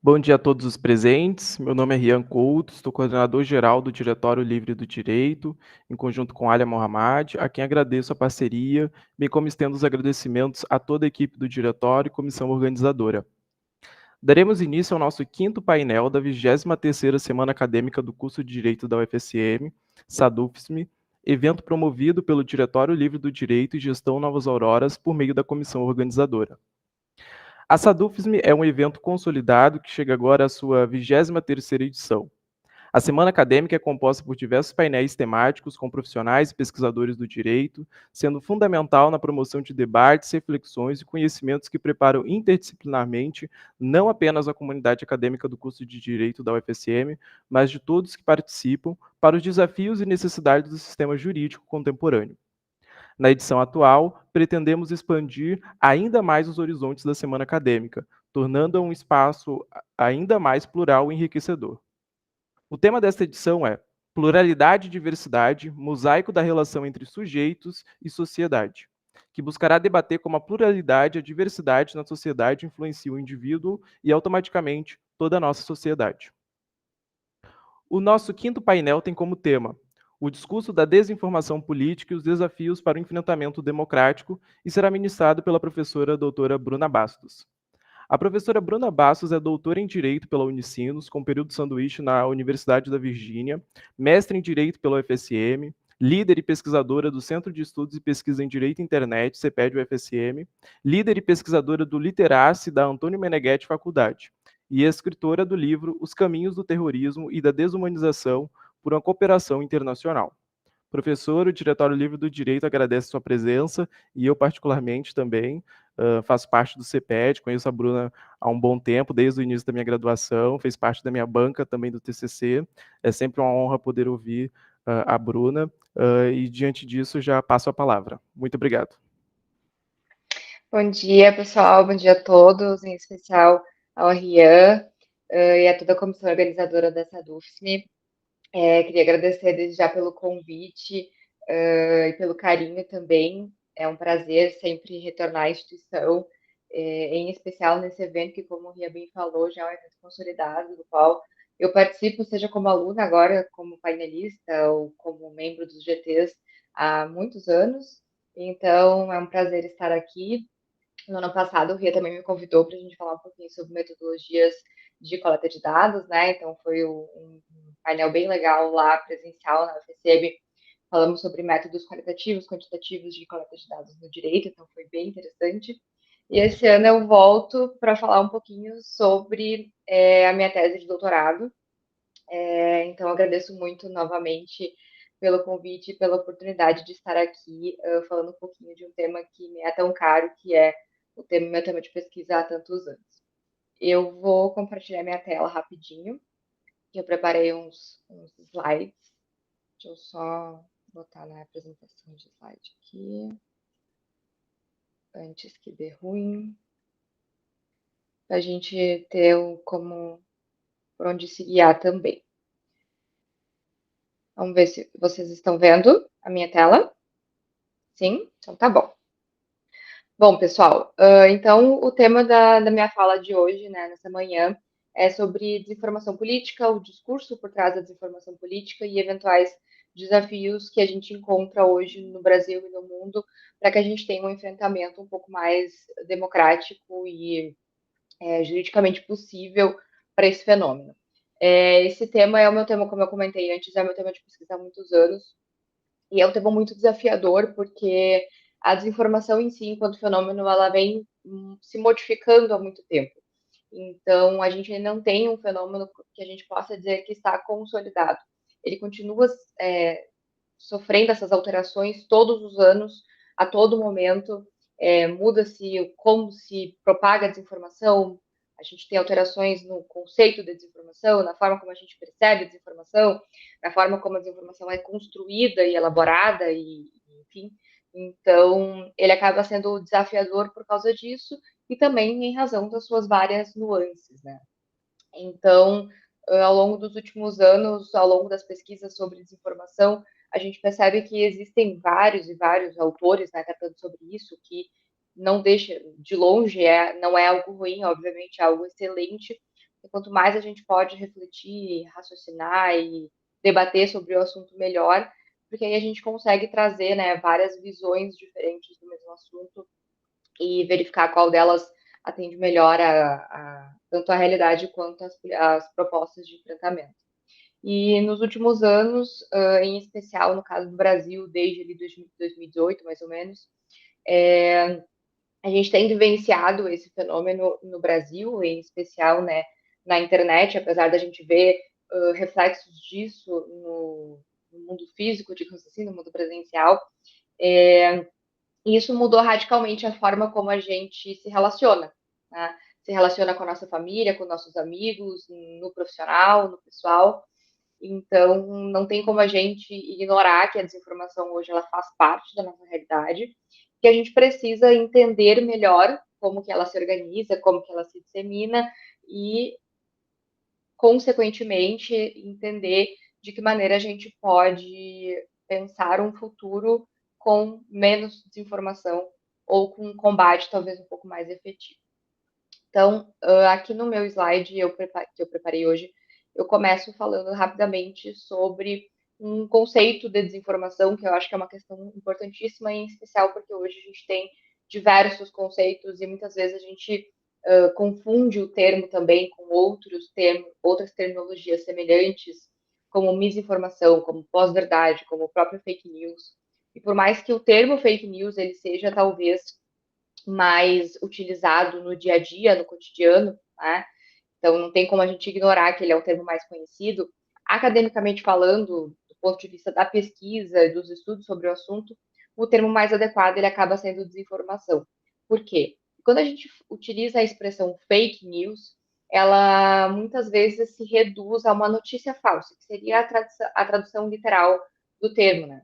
Bom dia a todos os presentes. Meu nome é Rian Couto, estou coordenador-geral do Diretório Livre do Direito, em conjunto com Alia Mohammad, a quem agradeço a parceria, bem como estendo os agradecimentos a toda a equipe do Diretório e comissão organizadora. Daremos início ao nosso quinto painel da 23ª Semana Acadêmica do Curso de Direito da UFSM, SADUFSM, evento promovido pelo Diretório Livre do Direito e Gestão Novas Auroras por meio da comissão organizadora. A SADUFSM é um evento consolidado que chega agora à sua 23ª edição. A semana acadêmica é composta por diversos painéis temáticos com profissionais e pesquisadores do direito, sendo fundamental na promoção de debates, reflexões e conhecimentos que preparam interdisciplinarmente não apenas a comunidade acadêmica do curso de Direito da UFSM, mas de todos que participam para os desafios e necessidades do sistema jurídico contemporâneo. Na edição atual, pretendemos expandir ainda mais os horizontes da semana acadêmica, tornando-a um espaço ainda mais plural e enriquecedor. O tema desta edição é Pluralidade e Diversidade, mosaico da relação entre sujeitos e sociedade, que buscará debater como a pluralidade e a diversidade na sociedade influenciam o indivíduo e automaticamente toda a nossa sociedade. O nosso quinto painel tem como tema o discurso da desinformação política e os desafios para o enfrentamento democrático e será ministrado pela professora doutora Bruna Bastos. A professora Bruna Bastos é doutora em Direito pela Unicinos, com período sanduíche na Universidade da Virgínia, mestre em Direito pela UFSM, líder e pesquisadora do Centro de Estudos e Pesquisa em Direito e Internet, CEPED UFSM, líder e pesquisadora do Literace da Antônio Meneghetti Faculdade, e escritora do livro Os Caminhos do Terrorismo e da Desumanização por uma Cooperação Internacional. Professor, o Diretório Livre do Direito agradece sua presença e eu particularmente também faço parte do CEPED, conheço a Bruna há um bom tempo, desde o início da minha graduação, fez parte da minha banca também do TCC. É sempre uma honra poder ouvir a Bruna e diante disso já passo a palavra. Muito obrigado. Bom dia, pessoal. Bom dia a todos, em especial ao Rian e a toda a comissão organizadora dessa DUFSM. Queria agradecer desde já pelo convite e pelo carinho também. É um prazer sempre retornar à instituição, em especial nesse evento que, como o Rian bem falou, já é um evento consolidado, do qual eu participo, seja como aluna agora, como painelista ou como membro dos GTs há muitos anos. Então, é um prazer estar aqui. No ano passado, o Ria também me convidou para a gente falar um pouquinho sobre metodologias de coleta de dados, né? Então, foi um painel bem legal lá, presencial, na UFSM. Falamos sobre métodos qualitativos, quantitativos de coleta de dados no direito, então foi bem interessante. E esse ano eu volto para falar um pouquinho sobre a minha tese de doutorado. Então, agradeço muito novamente pelo convite e pela oportunidade de estar aqui falando um pouquinho de um tema que me é tão caro, que é meu tema de pesquisa há tantos anos. Eu vou compartilhar minha tela rapidinho. Eu preparei uns slides. Deixa eu só botar na apresentação de slide aqui, antes que dê ruim, para a gente ter como por onde se guiar também. Vamos ver se vocês estão vendo a minha tela. Sim? Então tá bom. Bom, pessoal, então o tema da minha fala de hoje, né, nessa manhã, é sobre desinformação política, o discurso por trás da desinformação política e eventuais desafios que a gente encontra hoje no Brasil e no mundo para que a gente tenha um enfrentamento um pouco mais democrático e juridicamente possível para esse fenômeno. Esse tema é o meu tema, como eu comentei antes, é o meu tema de pesquisa há muitos anos, e é um tema muito desafiador, porque a desinformação em si, enquanto fenômeno, ela vem se modificando há muito tempo. Então, a gente não tem um fenômeno que a gente possa dizer que está consolidado. Ele continua sofrendo essas alterações todos os anos, a todo momento. Muda-se como se propaga a desinformação, a gente tem alterações no conceito de desinformação, na forma como a gente percebe a desinformação, na forma como a desinformação é construída e elaborada, e enfim. Então, ele acaba sendo desafiador por causa disso e também em razão das suas várias nuances, né? Então, ao longo dos últimos anos, ao longo das pesquisas sobre desinformação, a gente percebe que existem vários e vários autores, né, tratando sobre isso, que não deixa, de longe, não é algo ruim, obviamente é algo excelente, E quanto mais a gente pode refletir, raciocinar e debater sobre o assunto melhor, porque aí a gente consegue trazer, né, várias visões diferentes do mesmo assunto e verificar qual delas atende melhor tanto a realidade quanto as propostas de enfrentamento. E nos últimos anos, em especial no caso do Brasil, desde ali 2018, mais ou menos, a gente tem vivenciado esse fenômeno no Brasil, em especial, né, na internet, apesar da gente ver reflexos disso no mundo físico, digamos assim, no mundo presencial. E isso mudou radicalmente a forma como a gente se relaciona, né? Se relaciona com a nossa família, com nossos amigos, no profissional, no pessoal. Então, não tem como a gente ignorar que a desinformação hoje ela faz parte da nossa realidade, que a gente precisa entender melhor como que ela se organiza, como que ela se dissemina e, consequentemente, entender de que maneira a gente pode pensar um futuro com menos desinformação ou com um combate talvez um pouco mais efetivo. Então, aqui no meu slide que eu preparei hoje, eu começo falando rapidamente sobre um conceito de desinformação, que eu acho que é uma questão importantíssima, em especial porque hoje a gente tem diversos conceitos e muitas vezes a gente confunde o termo também com outras terminologias semelhantes, como misinformação, como pós-verdade, como próprio fake news. E por mais que o termo fake news ele seja talvez mais utilizado no dia a dia, no cotidiano, né? Então não tem como a gente ignorar que ele é o termo mais conhecido. Academicamente falando, do ponto de vista da pesquisa e dos estudos sobre o assunto, o termo mais adequado ele acaba sendo desinformação. Por quê? Quando a gente utiliza a expressão fake news, ela muitas vezes se reduz a uma notícia falsa, que seria a tradução literal do termo, né?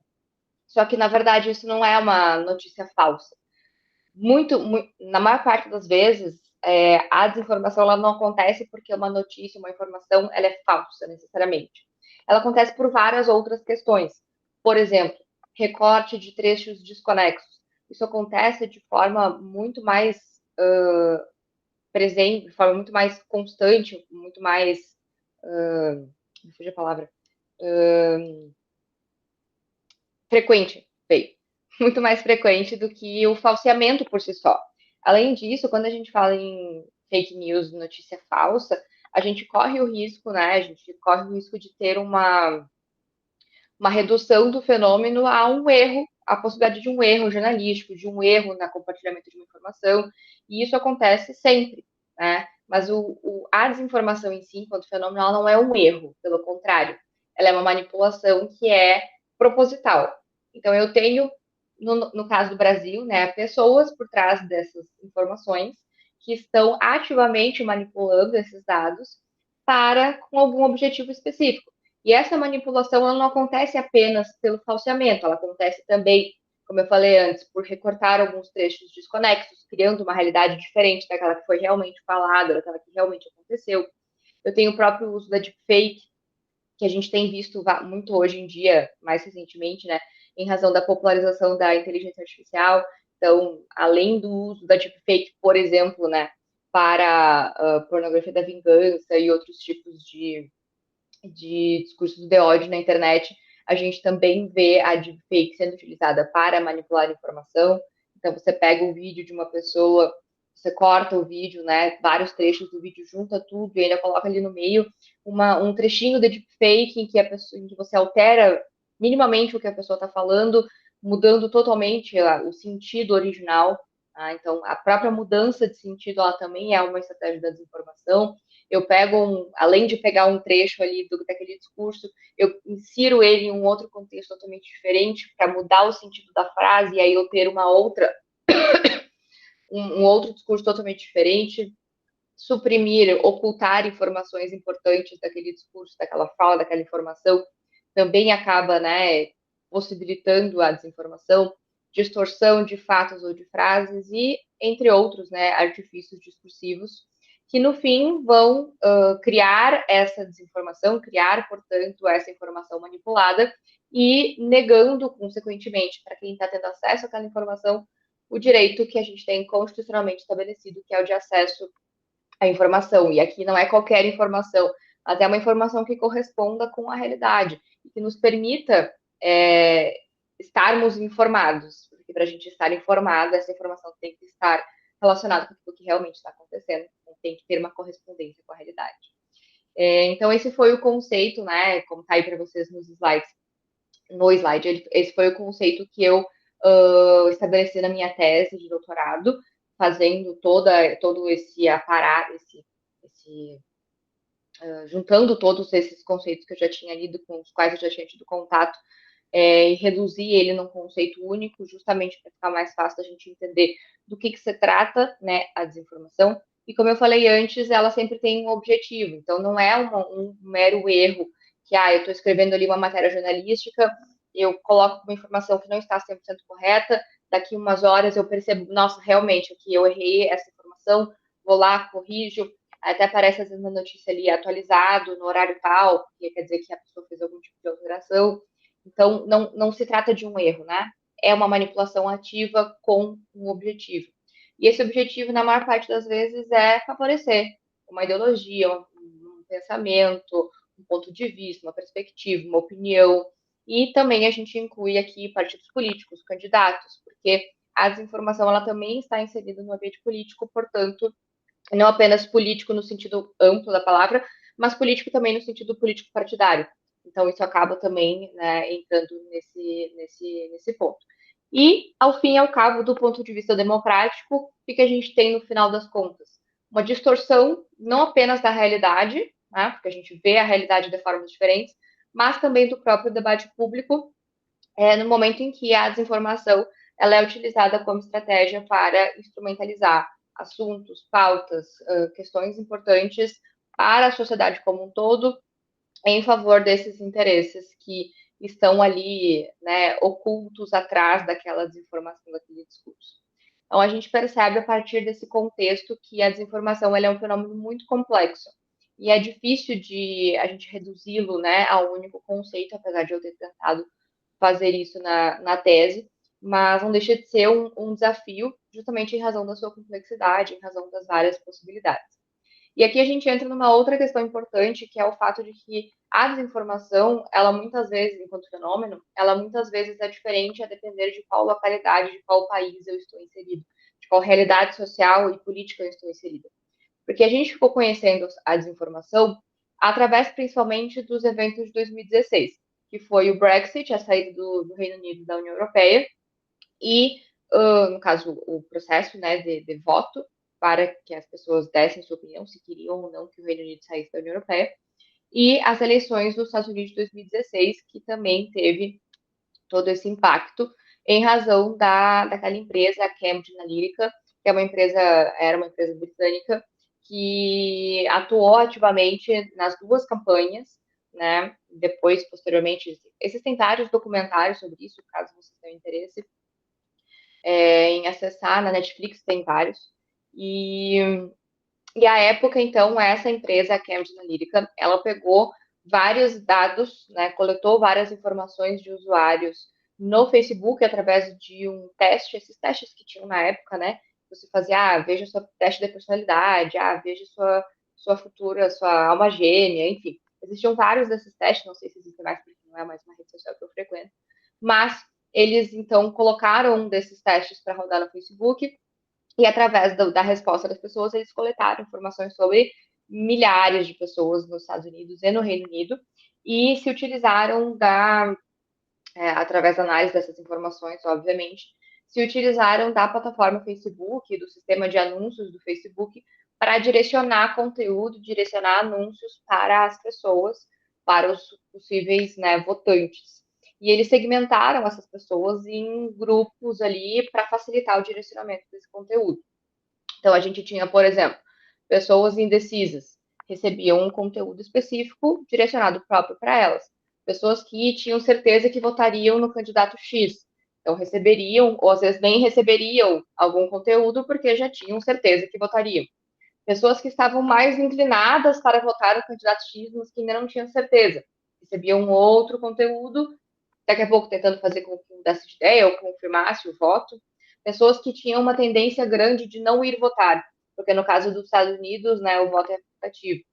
Só que, na verdade, isso não é uma notícia falsa na maior parte das vezes, a desinformação ela não acontece porque uma notícia, uma informação, ela é falsa necessariamente. Ela acontece por várias outras questões. Por exemplo, recorte de trechos desconexos. Isso acontece de forma muito mais presente, de forma muito mais constante, muito mais. Não seja a palavra. Frequente, bem, muito mais frequente do que o falseamento por si só. Além disso, quando a gente fala em fake news, notícia falsa, a gente corre o risco, né? A gente corre o risco de ter uma redução do fenômeno a um erro, a possibilidade de um erro jornalístico, de um erro na compartilhamento de uma informação, e isso acontece sempre, né? Mas a desinformação em si, enquanto fenômeno, ela não é um erro, pelo contrário, ela é uma manipulação que é proposital. Então, eu tenho, no caso do Brasil, né, pessoas por trás dessas informações que estão ativamente manipulando esses dados para com algum objetivo específico. E essa manipulação ela não acontece apenas pelo falseamento, ela acontece também, como eu falei antes, por recortar alguns trechos desconexos, criando uma realidade diferente daquela que foi realmente falada, daquela que realmente aconteceu. Eu tenho o próprio uso da deepfake, que a gente tem visto muito hoje em dia, mais recentemente, né, em razão da popularização da inteligência artificial. Então, além do uso da deepfake, por exemplo, né, para pornografia da vingança e outros tipos de discursos de ódio na internet, a gente também vê a deepfake sendo utilizada para manipular informação. Então, você pega o vídeo de uma pessoa, você corta o vídeo, né? Vários trechos do vídeo, junta tudo e ainda coloca ali no meio um trechinho de deepfake em que você altera minimamente o que a pessoa está falando, mudando totalmente o sentido original. Tá? Então, a própria mudança de sentido ela também é uma estratégia da desinformação. Eu pego, além de pegar um trecho ali daquele discurso, eu insiro ele em um outro contexto totalmente diferente para mudar o sentido da frase e aí eu ter um outro discurso totalmente diferente, suprimir, ocultar informações importantes daquele discurso, daquela fala, daquela informação, também acaba, né, possibilitando a desinformação, distorção de fatos ou de frases e, entre outros, né, artifícios discursivos que no fim vão criar essa desinformação, criar, portanto, essa informação manipulada e negando, consequentemente, para quem está tendo acesso àquela informação, o direito que a gente tem constitucionalmente estabelecido, que é o de acesso a informação. E aqui não é qualquer informação, mas é uma informação que corresponda com a realidade e que nos permita estarmos informados. Porque para a gente estar informado, essa informação tem que estar relacionada com o que realmente está acontecendo, então tem que ter uma correspondência com a realidade. Então, esse foi o conceito, né? Como está aí para vocês nos slides, no slide, esse foi o conceito que eu estabeleci na minha tese de doutorado, fazendo todo esse aparato, juntando todos esses conceitos que eu já tinha lido, com os quais eu já tinha tido contato, e reduzir ele num conceito único, justamente para ficar mais fácil da gente entender do que se trata, né, a desinformação. E como eu falei antes, ela sempre tem um objetivo. Então, não é um mero erro que, eu estou escrevendo ali uma matéria jornalística, eu coloco uma informação que não está 100% correta, daqui umas horas eu percebo, nossa, realmente, aqui eu errei essa informação, vou lá, corrijo, até aparece às vezes na notícia ali atualizado no horário tal, porque quer dizer que a pessoa fez algum tipo de alteração. Então, não se trata de um erro, né? É uma manipulação ativa com um objetivo. E esse objetivo, na maior parte das vezes, é favorecer uma ideologia, um pensamento, um ponto de vista, uma perspectiva, uma opinião. E também a gente inclui aqui partidos políticos, candidatos, porque a desinformação ela também está inserida no ambiente político, portanto, não apenas político no sentido amplo da palavra, mas político também no sentido político partidário. Então, isso acaba também, né, entrando nesse ponto. E, ao fim e ao cabo, do ponto de vista democrático, o que a gente tem no final das contas? Uma distorção não apenas da realidade, né, porque a gente vê a realidade de formas diferentes, mas também do próprio debate público, no momento em que a desinformação ela é utilizada como estratégia para instrumentalizar assuntos, pautas, questões importantes para a sociedade como um todo, em favor desses interesses que estão ali, né, ocultos atrás daquela desinformação, daquele discurso. Então, a gente percebe a partir desse contexto que a desinformação é um fenômeno muito complexo e é difícil de a gente reduzi-lo, né, a um único conceito, apesar de eu ter tentado fazer isso na tese, mas não deixa de ser um desafio, justamente em razão da sua complexidade, em razão das várias possibilidades. E aqui a gente entra numa outra questão importante, que é o fato de que a desinformação, ela muitas vezes, enquanto fenômeno, ela muitas vezes é diferente a depender de qual localidade, de qual país eu estou inserido, de qual realidade social e política eu estou inserida. Porque a gente ficou conhecendo a desinformação através principalmente dos eventos de 2016, que foi o Brexit, a saída do Reino Unido da União Europeia, e, no caso, o processo, né, de voto para que as pessoas dessem sua opinião, se queriam ou não que o Reino Unido saísse da União Europeia, e as eleições dos Estados Unidos de 2016, que também teve todo esse impacto em razão daquela empresa, a Cambridge Analytica, que era uma empresa britânica, que atuou ativamente nas duas campanhas, né? Depois, posteriormente, existem vários documentários sobre isso, caso vocês tenham interesse em acessar, na Netflix tem vários. E à época, então, essa empresa, a Cambridge Analytica, ela pegou vários dados, né, coletou várias informações de usuários no Facebook através de um teste, esses testes que tinham na época, né? Você fazia, veja sua teste de personalidade, veja sua futura, sua alma gêmea, enfim. Existiam vários desses testes, não sei se existem mais, porque não é mais uma rede social que eu frequento, mas eles, então, colocaram um desses testes para rodar no Facebook e através da resposta das pessoas, eles coletaram informações sobre milhares de pessoas nos Estados Unidos e no Reino Unido e se utilizaram através da análise dessas informações, obviamente, se utilizaram da plataforma Facebook, do sistema de anúncios do Facebook, para direcionar conteúdo, direcionar anúncios para as pessoas, para os possíveis, né, votantes. E eles segmentaram essas pessoas em grupos ali para facilitar o direcionamento desse conteúdo. Então, a gente tinha, por exemplo, pessoas indecisas, recebiam um conteúdo específico direcionado próprio para elas. Pessoas que tinham certeza que votariam no candidato X, então receberiam, ou às vezes nem receberiam algum conteúdo porque já tinham certeza que votariam. Pessoas que estavam mais inclinadas para votar no candidato X, mas que ainda não tinham certeza, recebiam outro conteúdo, daqui a pouco tentando fazer com que mudasse de ideia ou confirmasse o voto. Pessoas que tinham uma tendência grande de não ir votar, porque no caso dos Estados Unidos, né, o voto é facultativo.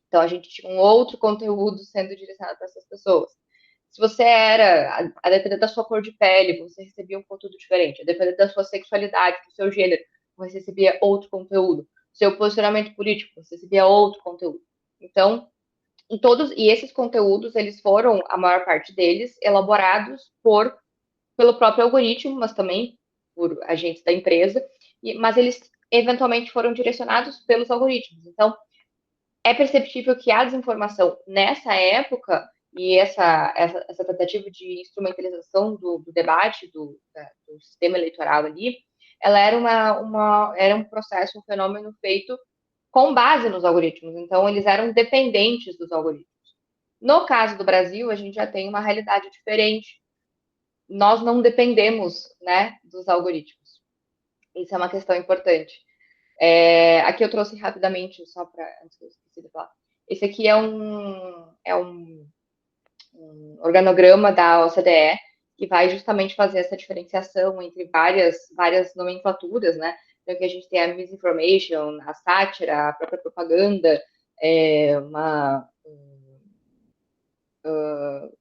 Então, a gente tinha um outro conteúdo sendo direcionado para essas pessoas. Se você era, a depender da sua cor de pele, você recebia um conteúdo diferente. A depender da sua sexualidade, do seu gênero, você recebia outro conteúdo. Seu posicionamento político, você recebia outro conteúdo. Então, e esses conteúdos, eles foram, a maior parte deles, elaborados pelo próprio algoritmo, mas também por agentes da empresa, mas eles eventualmente foram direcionados pelos algoritmos. Então, é perceptível que a desinformação nessa época e essa tentativa de instrumentalização do debate do sistema eleitoral ali, ela era um processo, um fenômeno feito com base nos algoritmos. Então, eles eram dependentes dos algoritmos. No caso do Brasil, a gente já tem uma realidade diferente. Nós não dependemos, né, dos algoritmos. Isso é uma questão importante. Aqui eu trouxe rapidamente, só para antes que eu esqueci de falar. Esse aqui um organograma da OCDE que vai justamente fazer essa diferenciação entre várias nomenclaturas, né? Então, que a gente tem a misinformation, a sátira, a própria propaganda, uma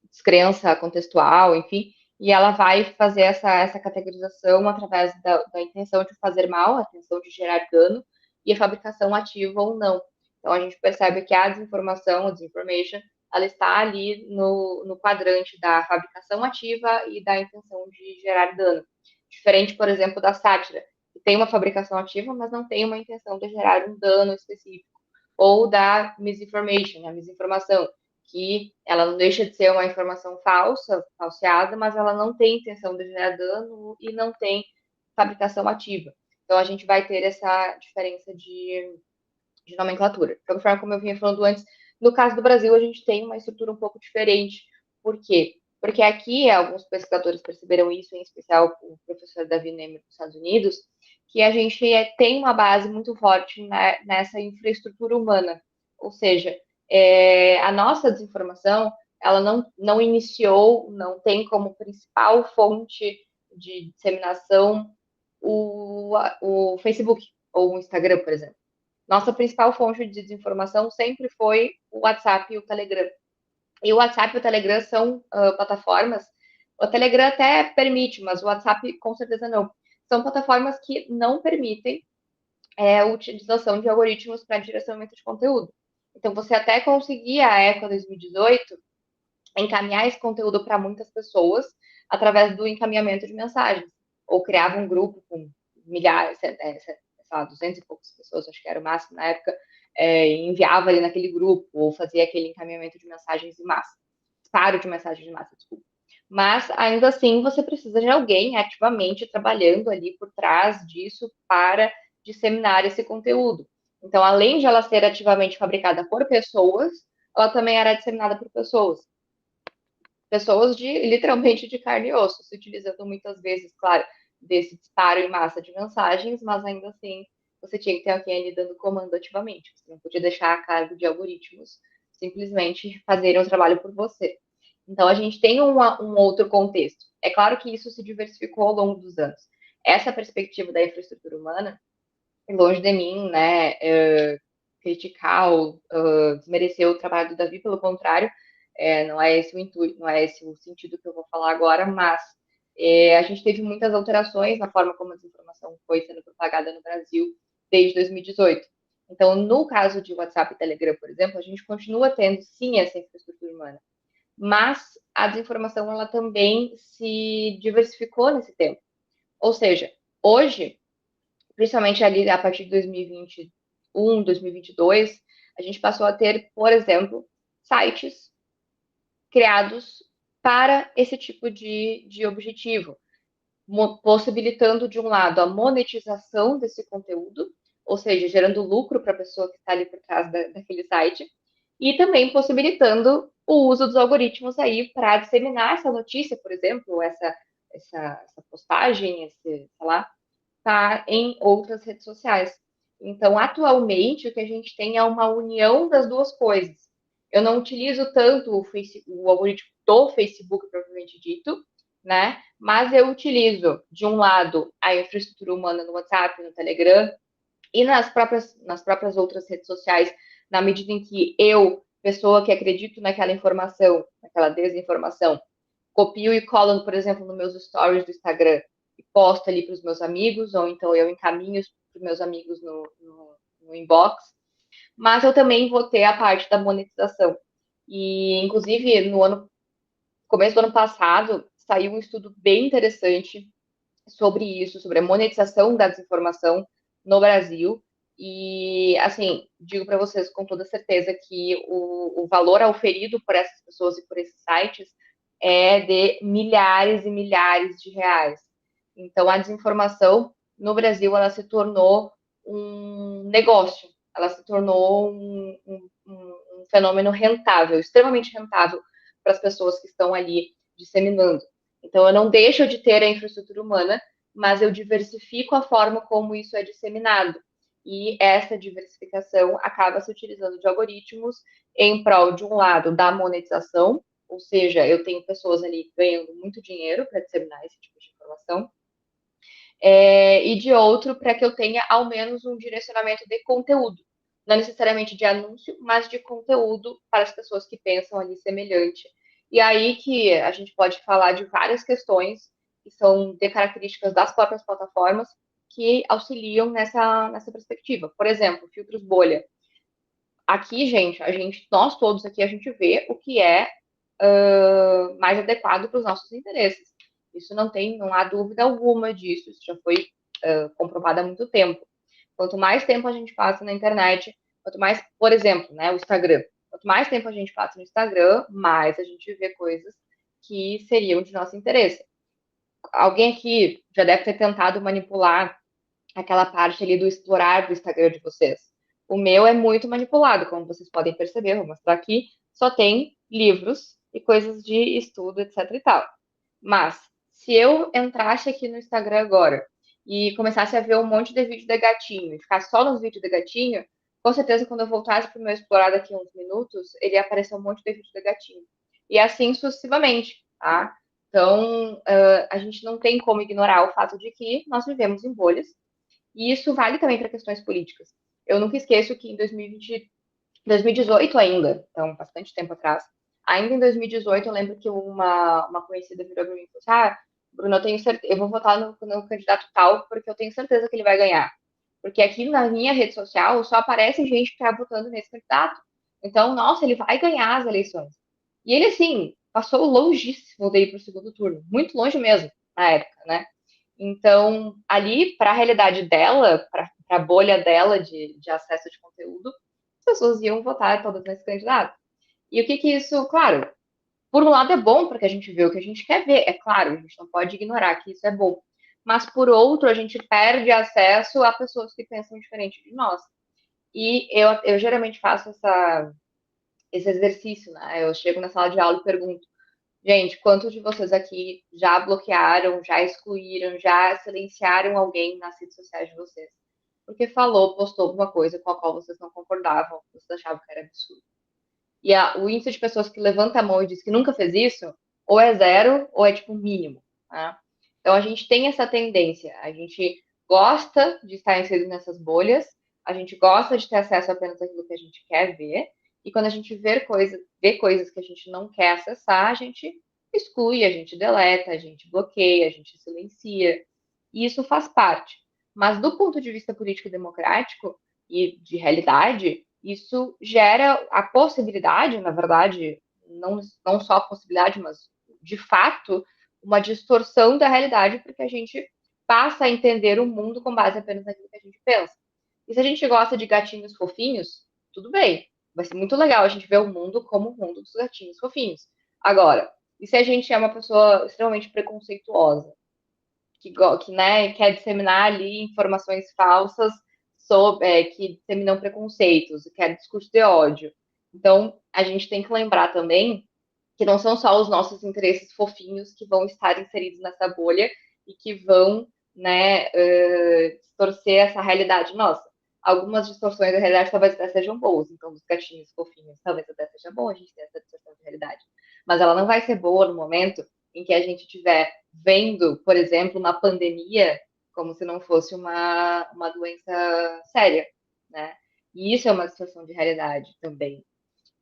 descrença contextual, enfim, e ela vai fazer essa categorização através da intenção de fazer mal, a intenção de gerar dano, e a fabricação ativa ou não. Então, a gente percebe que a desinformação, a disinformation, ela está ali no quadrante da fabricação ativa e da intenção de gerar dano. Diferente, por exemplo, da sátira, que tem uma fabricação ativa, mas não tem uma intenção de gerar um dano específico. Ou da misinformation, a misinformação, que ela não deixa de ser uma informação falsa, falseada, mas ela não tem intenção de gerar dano e não tem fabricação ativa. Então, a gente vai ter essa diferença de nomenclatura. De qualquer forma, como eu vinha falando antes, no caso do Brasil, a gente tem uma estrutura um pouco diferente. Por quê? Porque aqui, alguns pesquisadores perceberam isso, em especial o professor Davi Nemer dos Estados Unidos, que a gente tem uma base muito forte nessa infraestrutura humana. Ou seja, a nossa desinformação, ela não iniciou, não tem como principal fonte de disseminação o Facebook ou o Instagram, por exemplo. Nossa principal fonte de desinformação sempre foi o WhatsApp e o Telegram. E o WhatsApp e o Telegram são plataformas. O Telegram até permite, mas o WhatsApp com certeza não. São plataformas que não permitem a utilização de algoritmos para direcionamento de conteúdo. Então, você até conseguia, a ECO 2018, encaminhar esse conteúdo para muitas pessoas através do encaminhamento de mensagens. Ou criava um grupo com milhares, sei lá, 200 e poucas pessoas, acho que era o máximo na época, e enviava ali naquele grupo, ou fazia aquele encaminhamento de mensagens em massa. Disparo de mensagens de massa, desculpa. Mas, ainda assim, você precisa de alguém ativamente trabalhando ali por trás disso para disseminar esse conteúdo. Então, além de ela ser ativamente fabricada por pessoas, ela também era disseminada por pessoas. Pessoas literalmente de carne e osso, se utilizando muitas vezes, claro, desse disparo em massa de mensagens, mas ainda assim você tinha que ter alguém ali dando comando ativamente. Você não podia deixar a cargo de algoritmos simplesmente fazerem o trabalho por você. Então, a gente tem um outro contexto. É claro que isso se diversificou ao longo dos anos. Essa perspectiva da infraestrutura humana, longe de mim, né, criticar ou desmerecer o trabalho do Davi, pelo contrário, não é esse o intuito, não é esse o sentido que eu vou falar agora, mas a gente teve muitas alterações na forma como a desinformação foi sendo propagada no Brasil desde 2018. Então, no caso de WhatsApp e Telegram, por exemplo, a gente continua tendo, sim, essa infraestrutura humana, mas a desinformação, ela também se diversificou nesse tempo. Ou seja, hoje, principalmente ali a partir de 2021, 2022, a gente passou a ter, por exemplo, sites criados para esse tipo de objetivo, possibilitando, de um lado, a monetização desse conteúdo, ou seja, gerando lucro para a pessoa que está ali por trás daquele site, e também possibilitando o uso dos algoritmos aí para disseminar essa notícia, por exemplo, essa postagem, sei lá, tá em outras redes sociais. Então, atualmente, o que a gente tem é uma união das duas coisas. Eu não utilizo tanto o algoritmo do Facebook, propriamente dito, né? Mas eu utilizo, de um lado, a infraestrutura humana no WhatsApp, no Telegram, E nas próprias outras redes sociais, na medida em que eu, pessoa que acredito naquela informação, naquela desinformação, copio e colo, por exemplo, nos meus stories do Instagram e posto ali para os meus amigos, ou então eu encaminho para os meus amigos no inbox, mas eu também vou ter a parte da monetização. E, inclusive, no começo do ano passado, saiu um estudo bem interessante sobre isso, sobre a monetização da desinformação no Brasil. E, assim, digo para vocês com toda certeza que o valor auferido por essas pessoas e por esses sites é de milhares e milhares de reais. Então, a desinformação no Brasil, ela se tornou um negócio, ela se tornou um fenômeno rentável, extremamente rentável para as pessoas que estão ali disseminando. Então, eu não deixo de ter a infraestrutura humana, mas eu diversifico a forma como isso é disseminado. E essa diversificação acaba se utilizando de algoritmos em prol, de um lado, da monetização, ou seja, eu tenho pessoas ali ganhando muito dinheiro para disseminar esse tipo de informação, e de outro, para que eu tenha ao menos um direcionamento de conteúdo. Não necessariamente de anúncio, mas de conteúdo para as pessoas que pensam ali semelhante. E aí que a gente pode falar de várias questões que são de características das próprias plataformas que auxiliam nessa perspectiva. Por exemplo, filtros bolha. Aqui, gente, nós todos aqui, a gente vê o que é mais adequado para os nossos interesses. Isso não há dúvida alguma disso, isso já foi comprovado há muito tempo. Quanto mais tempo a gente passa na internet, quanto mais, por exemplo, né, o Instagram. Quanto mais tempo a gente passa no Instagram, mais a gente vê coisas que seriam de nosso interesse. Alguém aqui já deve ter tentado manipular aquela parte ali do explorar do Instagram de vocês. O meu é muito manipulado, como vocês podem perceber, vou mostrar aqui, só tem livros e coisas de estudo, etc e tal. Mas, se eu entrasse aqui no Instagram agora e começasse a ver um monte de vídeo de gatinho e ficar só nos vídeos de gatinho, com certeza quando eu voltasse para o meu explorar daqui a uns minutos, ele ia aparecer um monte de vídeo de gatinho. E assim sucessivamente, tá? Então, a gente não tem como ignorar o fato de que nós vivemos em bolhas, e isso vale também para questões políticas. Eu nunca esqueço que em 2018 ainda, então bastante tempo atrás, ainda em 2018 eu lembro que uma conhecida virou para mim e falou assim, Bruno, eu tenho certeza, eu vou votar no candidato tal porque eu tenho certeza que ele vai ganhar. Porque aqui na minha rede social só aparece gente que está votando nesse candidato. Então, nossa, ele vai ganhar as eleições. E ele, assim, passou longíssimo daí para o segundo turno, muito longe mesmo, na época, né? Então, ali, para a realidade dela, para a bolha dela de acesso de conteúdo, as pessoas iam votar todas nesse candidato. E o que que isso, claro, por um lado é bom, porque a gente vê o que a gente quer ver, é claro, a gente não pode ignorar que isso é bom. Mas, por outro, a gente perde acesso a pessoas que pensam diferente de nós. E eu geralmente faço esse exercício, né? Eu chego na sala de aula e pergunto, gente, quantos de vocês aqui já bloquearam, já excluíram, já silenciaram alguém nas redes sociais de vocês? Porque postou alguma coisa com a qual vocês não concordavam, vocês achavam que era absurdo. E o índice de pessoas que levanta a mão e diz que nunca fez isso, ou é zero, ou é tipo mínimo. Tá? Então a gente tem essa tendência, a gente gosta de estar inserido nessas bolhas, a gente gosta de ter acesso apenas àquilo que a gente quer ver, e quando a gente vê coisas que a gente não quer acessar, a gente exclui, a gente deleta, a gente bloqueia, a gente silencia. E isso faz parte. Mas do ponto de vista político e democrático e de realidade, isso gera a possibilidade, na verdade, não só a possibilidade, mas de fato, uma distorção da realidade, porque a gente passa a entender o mundo com base apenas naquilo que a gente pensa. E se a gente gosta de gatinhos fofinhos, tudo bem. Vai ser muito legal a gente ver o mundo como o mundo dos gatinhos fofinhos. Agora, e se a gente é uma pessoa extremamente preconceituosa, que né, quer disseminar ali informações falsas que disseminam preconceitos, quer discurso de ódio. Então, a gente tem que lembrar também que não são só os nossos interesses fofinhos que vão estar inseridos nessa bolha e que vão, né, distorcer essa realidade nossa. Algumas distorções da realidade talvez até sejam boas, então dos gatinhos fofinhos talvez até seja bom a gente ter essa distorção de realidade. Mas ela não vai ser boa no momento em que a gente estiver vendo, por exemplo, uma pandemia como se não fosse uma doença séria, né? E isso é uma situação de realidade também,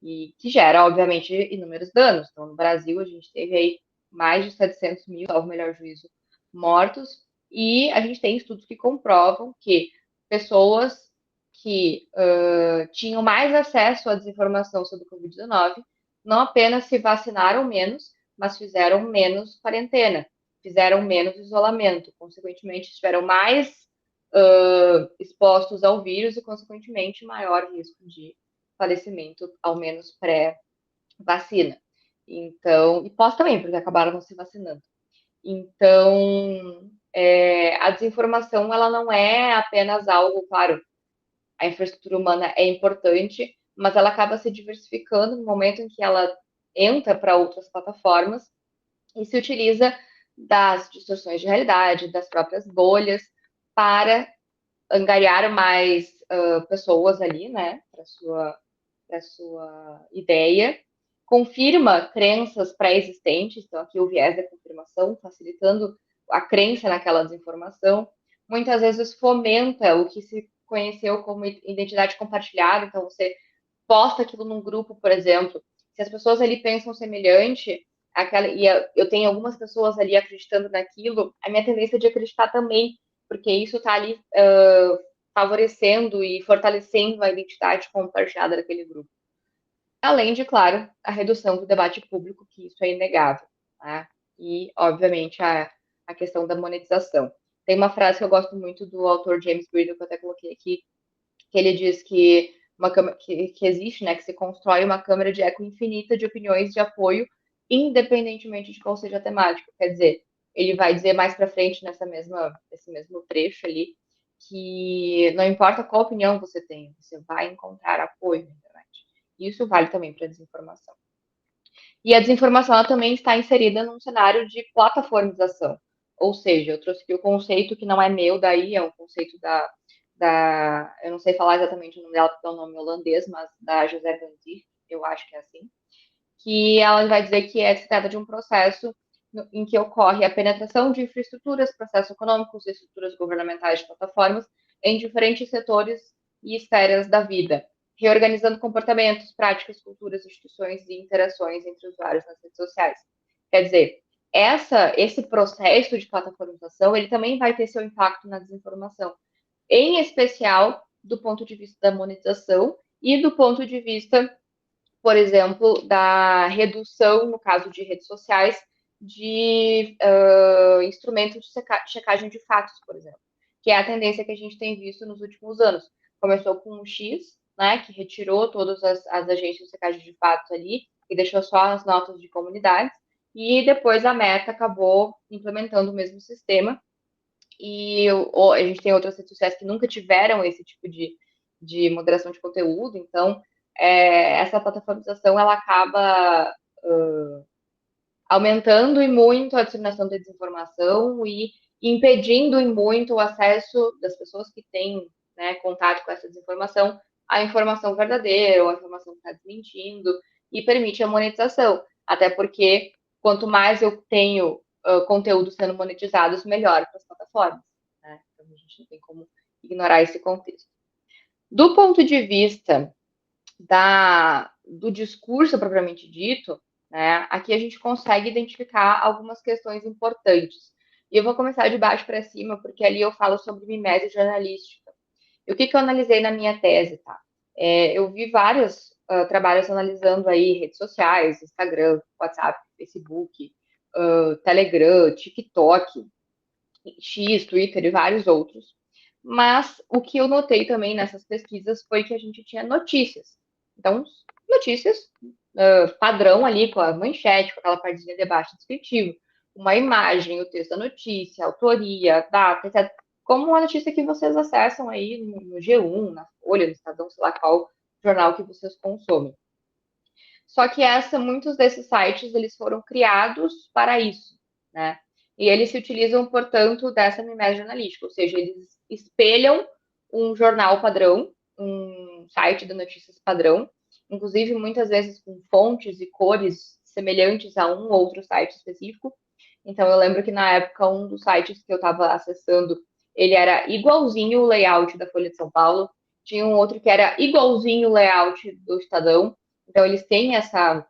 e que gera, obviamente, inúmeros danos. Então, no Brasil, a gente teve aí mais de 700 mil, ao melhor juízo, mortos, e a gente tem estudos que comprovam que pessoas que tinham mais acesso à desinformação sobre o Covid-19 não apenas se vacinaram menos, mas fizeram menos quarentena, fizeram menos isolamento, consequentemente, estiveram mais expostos ao vírus e, consequentemente, maior risco de falecimento, ao menos pré-vacina. Então, e pós também, porque acabaram não se vacinando. Então, a desinformação, ela não é apenas algo, claro, a infraestrutura humana é importante, mas ela acaba se diversificando no momento em que ela entra para outras plataformas e se utiliza das distorções de realidade, das próprias bolhas, para angariar mais pessoas ali, né, para sua ideia, confirma crenças pré-existentes, então aqui o viés da confirmação, facilitando a crença naquela desinformação, muitas vezes fomenta o que se conheceu como identidade compartilhada, então você posta aquilo num grupo, por exemplo, se as pessoas ali pensam semelhante, eu tenho algumas pessoas ali acreditando naquilo, a minha tendência é de acreditar também, porque isso está ali favorecendo e fortalecendo a identidade compartilhada daquele grupo. Além de, claro, a redução do debate público, que isso é inegável. Tá? E, obviamente, a questão da monetização. Tem uma frase que eu gosto muito do autor James Bridle, que eu até coloquei aqui, que ele diz que que existe, né, que se constrói uma câmara de eco infinita de opiniões de apoio, independentemente de qual seja a temática. Quer dizer, ele vai dizer mais para frente nesse mesmo trecho ali, que não importa qual opinião você tem, você vai encontrar apoio na internet. Isso vale também para a desinformação. E a desinformação ela também está inserida num cenário de plataformização. Ou seja, eu trouxe aqui o conceito que não é meu daí, é um conceito eu não sei falar exatamente o nome dela, porque é um nome holandês, mas da José Van Dijk, eu acho que é assim, que ela vai dizer que se trata de um processo em que ocorre a penetração de infraestruturas, processos econômicos e estruturas governamentais de plataformas em diferentes setores e esferas da vida, reorganizando comportamentos, práticas, culturas, instituições e interações entre usuários nas redes sociais. Quer dizer, esse processo de plataformização, ele também vai ter seu impacto na desinformação, em especial do ponto de vista da monetização e do ponto de vista, por exemplo, da redução, no caso de redes sociais, de instrumentos de checagem de fatos, por exemplo, que é a tendência que a gente tem visto nos últimos anos. Começou com o X, né, que retirou todas as agências de checagem de fatos ali e deixou só as notas de comunidades, e depois a Meta acabou implementando o mesmo sistema, e a gente tem outras redes sociais que nunca tiveram esse tipo de moderação de conteúdo, então essa plataformização ela acaba aumentando e muito a disseminação da desinformação e impedindo e muito o acesso das pessoas que têm, né, contato com essa desinformação à informação verdadeira ou à informação que está desmentindo, e permite a monetização, até porque quanto mais eu tenho conteúdo sendo monetizados, melhor para as plataformas. Né? Então a gente não tem como ignorar esse contexto. Do ponto de vista do discurso propriamente dito, né, aqui a gente consegue identificar algumas questões importantes. E eu vou começar de baixo para cima, porque ali eu falo sobre mimese jornalística. E o que eu analisei na minha tese, tá? Eu vi vários trabalhos analisando aí redes sociais, Instagram, WhatsApp, Facebook, Telegram, TikTok, X, Twitter e vários outros. Mas o que eu notei também nessas pesquisas foi que a gente tinha notícias. Então, notícias padrão ali, com a manchete, com aquela partezinha de baixo descritivo, uma imagem, o texto da notícia, autoria, data, etc. Como a notícia que vocês acessam aí no G1, na Folha, no Estadão, sei lá qual jornal que vocês consomem. Só que muitos desses sites, eles foram criados para isso, né? E eles se utilizam, portanto, dessa mimese jornalística, ou seja, eles espelham um jornal padrão, um site de notícias padrão, inclusive muitas vezes com fontes e cores semelhantes a um ou outro site específico. Então, eu lembro que na época, um dos sites que eu estava acessando, ele era igualzinho o layout da Folha de São Paulo, tinha um outro que era igualzinho o layout do Estadão. Então, eles têm essa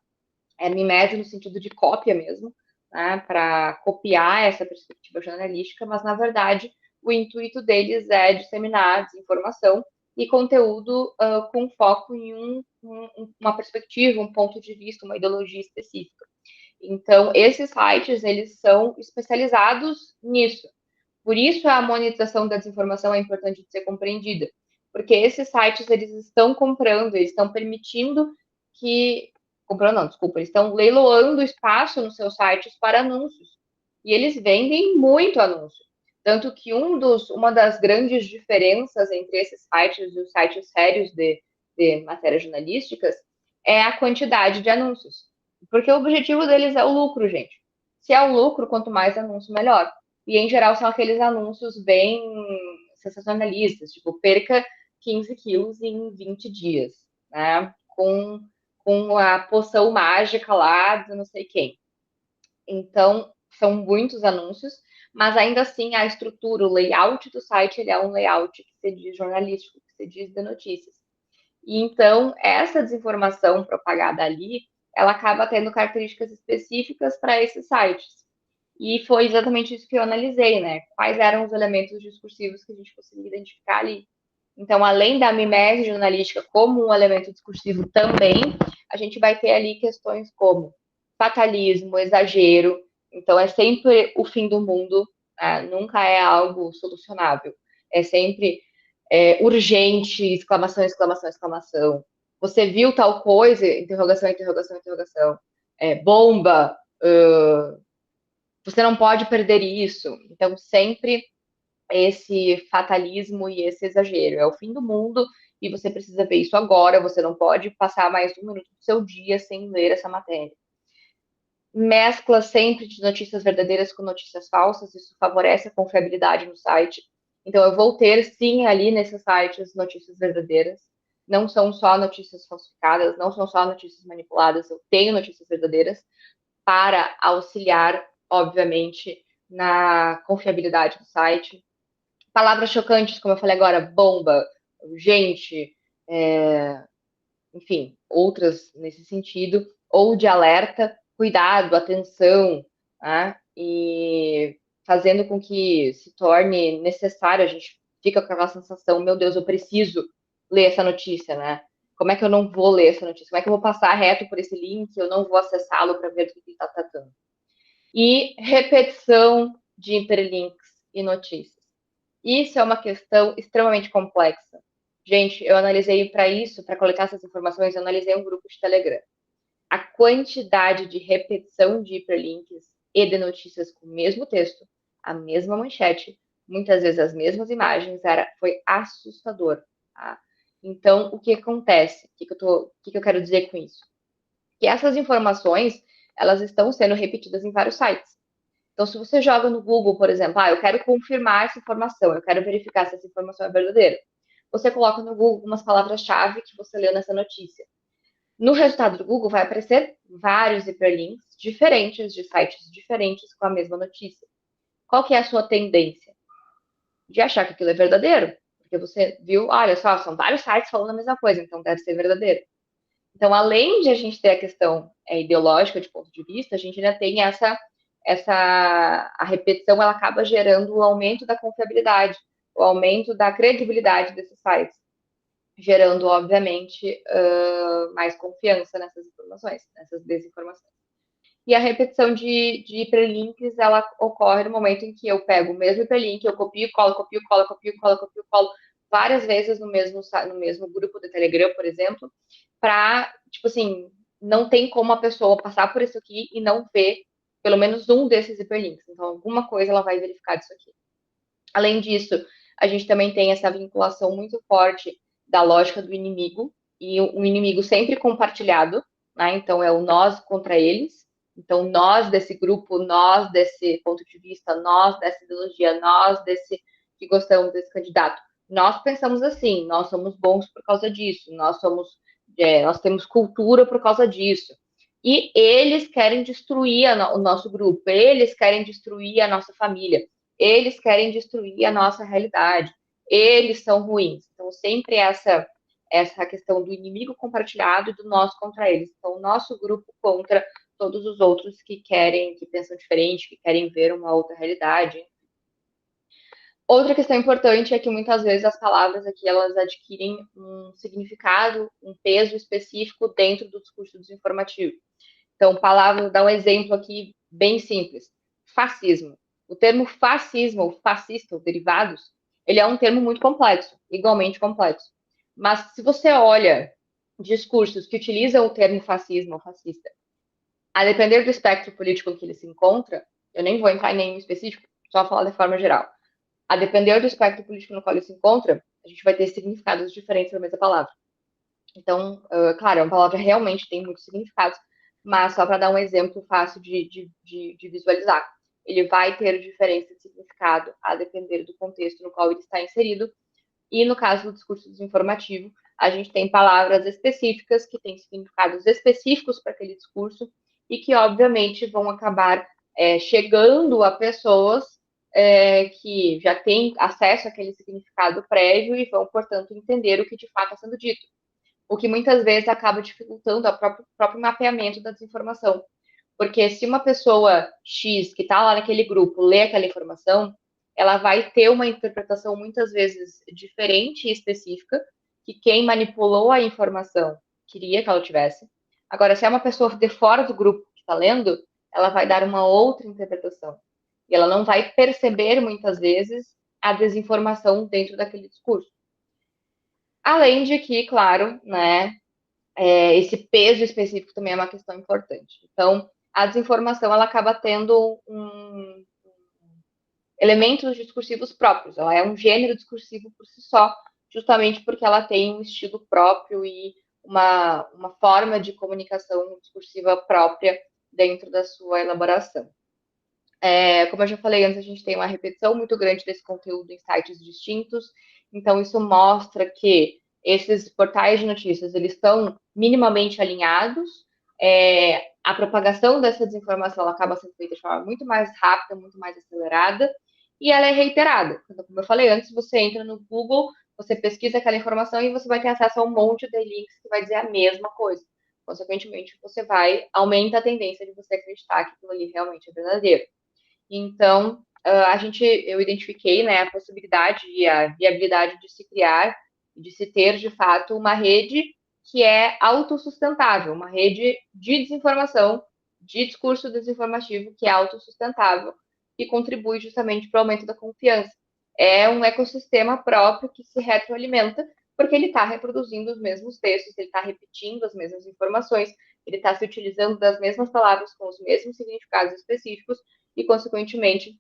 mimésia no sentido de cópia mesmo, né, para copiar essa perspectiva jornalística, mas, na verdade, o intuito deles é disseminar desinformação e conteúdo com foco em uma perspectiva, um ponto de vista, uma ideologia específica. Então, esses sites, eles são especializados nisso. Por isso, a monetização da desinformação é importante de ser compreendida, porque esses sites, eles estão comprando, eles estão permitindo que... Comprando não, desculpa, eles estão leiloando espaço nos seus sites para anúncios. E eles vendem muito anúncio. Tanto que uma das grandes diferenças entre esses sites e os sites sérios de matérias jornalísticas é a quantidade de anúncios. Porque o objetivo deles é o lucro, gente. Se é o lucro, quanto mais anúncio, melhor. E, em geral, são aqueles anúncios bem sensacionalistas, tipo, perca 15 quilos em 20 dias, né? Com a poção mágica lá de não sei quem. Então, são muitos anúncios, mas ainda assim a estrutura, o layout do site, ele é um layout que se diz jornalístico, que se diz de notícias. E então, essa desinformação propagada ali, ela acaba tendo características específicas para esses sites. E foi exatamente isso que eu analisei, né? Quais eram os elementos discursivos que a gente conseguia identificar ali. Então, além da mimese jornalística como um elemento discursivo também, a gente vai ter ali questões como fatalismo, exagero. Então, é sempre o fim do mundo, né? Nunca é algo solucionável. É sempre urgente, exclamação, exclamação, exclamação. Você viu tal coisa? Interrogação, interrogação, interrogação. Bomba, você não pode perder isso. Então, sempre esse fatalismo e esse exagero. É o fim do mundo e você precisa ver isso agora. Você não pode passar mais um minuto do seu dia sem ler essa matéria. Mescla sempre de notícias verdadeiras com notícias falsas. Isso favorece a confiabilidade no site. Então, eu vou ter, sim, ali nesses sites notícias verdadeiras. Não são só notícias falsificadas, não são só notícias manipuladas. Eu tenho notícias verdadeiras para auxiliar, obviamente, na confiabilidade do site. Palavras chocantes, como eu falei agora, bomba, gente, enfim, outras nesse sentido, ou de alerta, cuidado, atenção, né? E fazendo com que se torne necessário, a gente fica com aquela sensação, meu Deus, eu preciso ler essa notícia, né? Como é que eu não vou ler essa notícia? Como é que eu vou passar reto por esse link? Eu não vou acessá-lo para ver do que ele está tratando. E repetição de hiperlinks e notícias. Isso é uma questão extremamente complexa. Gente, eu analisei para isso, para coletar essas informações, eu analisei um grupo de Telegram. A quantidade de repetição de hiperlinks e de notícias com o mesmo texto, a mesma manchete, muitas vezes as mesmas imagens, foi assustador. Tá? Então, o que acontece? O que eu quero dizer com isso? Que essas informações, elas estão sendo repetidas em vários sites. Então, se você joga no Google, por exemplo, eu quero confirmar essa informação, eu quero verificar se essa informação é verdadeira. Você coloca no Google umas palavras-chave que você leu nessa notícia. No resultado do Google vai aparecer vários hiperlinks diferentes de sites diferentes com a mesma notícia. Qual que é a sua tendência? De achar que aquilo é verdadeiro. Porque você viu, olha só, são vários sites falando a mesma coisa, então deve ser verdadeiro. Então, além de a gente ter a questão ideológica de ponto de vista, a gente ainda tem a repetição, ela acaba gerando o aumento da confiabilidade, o aumento da credibilidade desses sites, gerando, obviamente, mais confiança nessas informações, nessas desinformações. E a repetição de hiperlinks, ela ocorre no momento em que eu pego o mesmo hiperlink, eu copio, colo, copio, colo, copio, colo, copio, colo, várias vezes no mesmo grupo de Telegram, por exemplo, para, tipo assim, não tem como a pessoa passar por isso aqui e não ver pelo menos um desses hiperlinks. Então, alguma coisa ela vai verificar disso aqui. Além disso, a gente também tem essa vinculação muito forte da lógica do inimigo, e o inimigo sempre compartilhado, né? Então, é o nós contra eles. Então, nós desse grupo, nós desse ponto de vista, nós dessa ideologia, nós desse que gostamos desse candidato. Nós pensamos assim, nós somos bons por causa disso, nós temos cultura por causa disso. E eles querem destruir o nosso grupo, eles querem destruir a nossa família, eles querem destruir a nossa realidade, eles são ruins. Então, sempre essa questão do inimigo compartilhado e do nós contra eles. Então, o nosso grupo contra todos os outros que querem, que pensam diferente, que querem ver uma outra realidade. Outra questão importante é que muitas vezes as palavras aqui elas adquirem um significado, um peso específico dentro do discurso desinformativo. Então, palavra, vou dar um exemplo aqui bem simples. Fascismo. O termo fascismo, ou fascista, ou derivados, ele é um termo muito complexo, igualmente complexo. Mas se você olha discursos que utilizam o termo fascismo ou fascista, a depender do espectro político que ele se encontra, eu nem vou entrar em nenhum específico, só falar de forma geral. A depender do espectro político no qual ele se encontra, a gente vai ter significados diferentes da mesma palavra. Então, claro, é uma palavra que realmente tem muitos significados, mas só para dar um exemplo fácil de visualizar. Ele vai ter diferença de significado a depender do contexto no qual ele está inserido. E no caso do discurso desinformativo, a gente tem palavras específicas que têm significados específicos para aquele discurso e que, obviamente, vão acabar chegando a pessoas que já têm acesso àquele significado prévio e vão, portanto, entender o que de fato está sendo dito, o que muitas vezes acaba dificultando o próprio mapeamento da desinformação. Porque se uma pessoa X que está lá naquele grupo lê aquela informação, ela vai ter uma interpretação muitas vezes diferente e específica que quem manipulou a informação queria que ela tivesse. Agora, se é uma pessoa de fora do grupo que está lendo, ela vai dar uma outra interpretação. E ela não vai perceber, muitas vezes, a desinformação dentro daquele discurso. Além de que, claro, né, esse peso específico também é uma questão importante. Então, a desinformação ela acaba tendo elementos discursivos próprios. Ela é um gênero discursivo por si só, justamente porque ela tem um estilo próprio e uma forma de comunicação discursiva própria dentro da sua elaboração. Como eu já falei antes, a gente tem uma repetição muito grande desse conteúdo em sites distintos, então isso mostra que esses portais de notícias eles estão minimamente alinhados, a propagação dessa desinformação ela acaba sendo feita de forma muito mais rápida, muito mais acelerada, e ela é reiterada. Então, como eu falei antes, você entra no Google, você pesquisa aquela informação e você vai ter acesso a um monte de links que vai dizer a mesma coisa. Consequentemente, você vai aumenta a tendência de você acreditar que aquilo ali realmente é verdadeiro. Então, eu identifiquei, né, a possibilidade e a viabilidade de se criar, de se ter, de fato, uma rede que é autossustentável, uma rede de desinformação, de discurso desinformativo que é autossustentável e contribui justamente para o aumento da confiança. É um ecossistema próprio que se retroalimenta, porque ele está reproduzindo os mesmos textos, ele está repetindo as mesmas informações, ele está se utilizando das mesmas palavras com os mesmos significados específicos, e, consequentemente,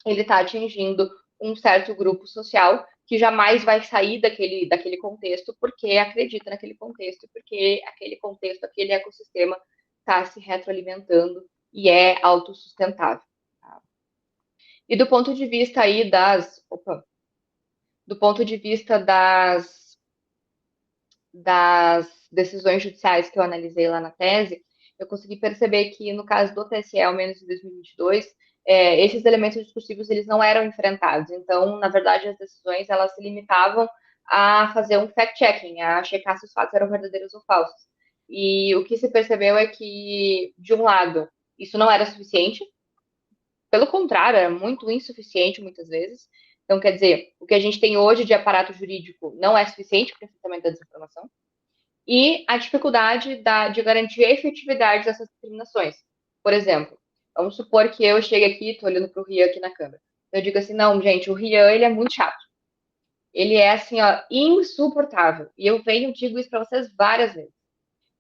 ele está atingindo um certo grupo social que jamais vai sair daquele contexto porque acredita naquele contexto, porque aquele contexto, aquele ecossistema está se retroalimentando e é autossustentável. Tá? E do ponto de vista aí do ponto de vista das decisões judiciais que eu analisei lá na tese, eu consegui perceber que, no caso do TSE, ao menos em 2022, esses elementos discursivos eles não eram enfrentados. Então, na verdade, as decisões elas se limitavam a fazer um fact-checking, a checar se os fatos eram verdadeiros ou falsos. E o que se percebeu é que, de um lado, isso não era suficiente, pelo contrário, era muito insuficiente muitas vezes. Então, quer dizer, o que a gente tem hoje de aparato jurídico não é suficiente para o enfrentamento da desinformação e a dificuldade de garantir a efetividade dessas determinações. Por exemplo, vamos supor que eu chegue aqui, estou olhando para o Rian aqui na câmera. Eu digo assim, não, gente, o Rian, ele é muito chato. Ele é, assim, ó, insuportável. E eu venho e digo isso para vocês várias vezes.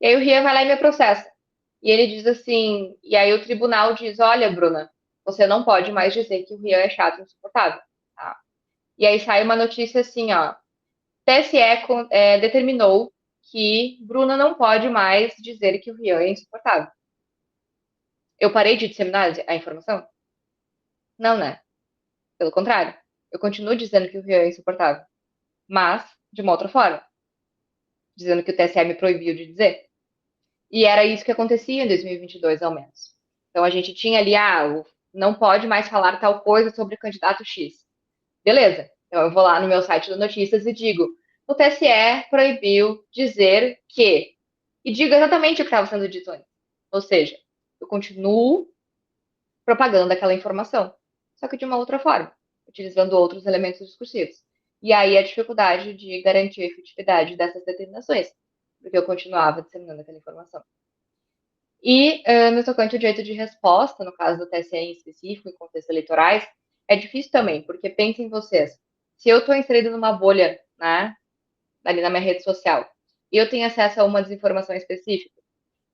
E aí o Rian vai lá e me processa. E ele diz assim, e aí o tribunal diz, olha, Bruna, você não pode mais dizer que o Rian é chato e insuportável. Tá? E aí sai uma notícia assim, ó, TSE determinou que Bruna não pode mais dizer que o Rian é insuportável. Eu parei de disseminar a informação? Não, né? Pelo contrário. Eu continuo dizendo que o Rian é insuportável. Mas, de uma outra forma. Dizendo que o TSE me proibiu de dizer. E era isso que acontecia em 2022, ao menos. Então, a gente tinha ali, não pode mais falar tal coisa sobre o candidato X. Beleza. Então eu vou lá no meu site de notícias e digo, o TSE proibiu dizer que. E digo exatamente o que estava sendo dito antes. Ou seja, eu continuo propagando aquela informação, só que de uma outra forma, utilizando outros elementos discursivos. E aí a dificuldade de garantir a efetividade dessas determinações, porque eu continuava disseminando aquela informação. E no tocante ao direito de resposta, no caso do TSE em específico, em contextos eleitorais, é difícil também, porque pensem vocês, se eu estou inserido numa bolha, né, ali na minha rede social, e eu tenho acesso a uma desinformação específica,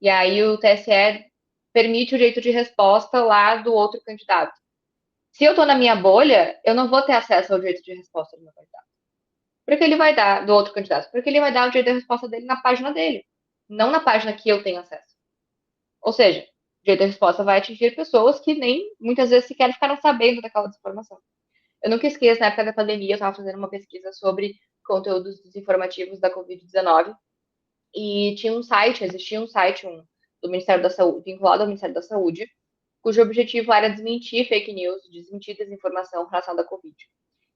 e aí o TSE permite o direito de resposta lá do outro candidato. Se eu estou na minha bolha, eu não vou ter acesso ao direito de resposta do meu candidato. Porque ele vai dar, do outro candidato, porque ele vai dar o direito de resposta dele na página dele, não na página que eu tenho acesso. Ou seja, o direito de resposta vai atingir pessoas que nem, muitas vezes, sequer ficaram sabendo daquela desinformação. Eu nunca esqueço, na época da pandemia, eu estava fazendo uma pesquisa sobre conteúdos desinformativos da Covid-19 e tinha um site, existia um site do Ministério da Saúde, vinculado ao Ministério da Saúde, cujo objetivo era desmentir fake news, desmentir desinformação relacionada à Covid.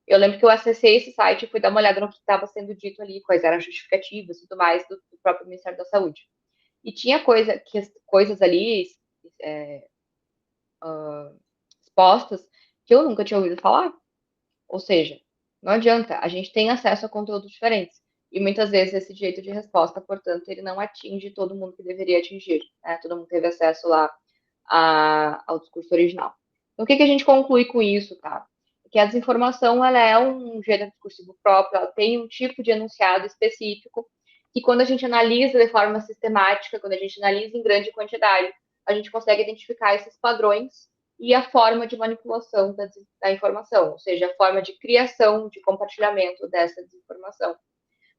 Eu lembro que eu acessei esse site e fui dar uma olhada no que estava sendo dito ali, quais eram as justificativas e tudo mais do próprio Ministério da Saúde. E tinha coisas ali expostas que eu nunca tinha ouvido falar. Ou seja, não adianta, a gente tem acesso a conteúdos diferentes. E muitas vezes esse direito de resposta, portanto, ele não atinge todo mundo que deveria atingir. Né? Todo mundo teve acesso lá ao discurso original. Então, o que a gente conclui com isso, tá? Que a desinformação, ela é um gênero discursivo próprio, ela tem um tipo de enunciado específico, que quando a gente analisa de forma sistemática, quando a gente analisa em grande quantidade, a gente consegue identificar esses padrões e a forma de manipulação da informação, ou seja, a forma de criação, de compartilhamento dessa desinformação.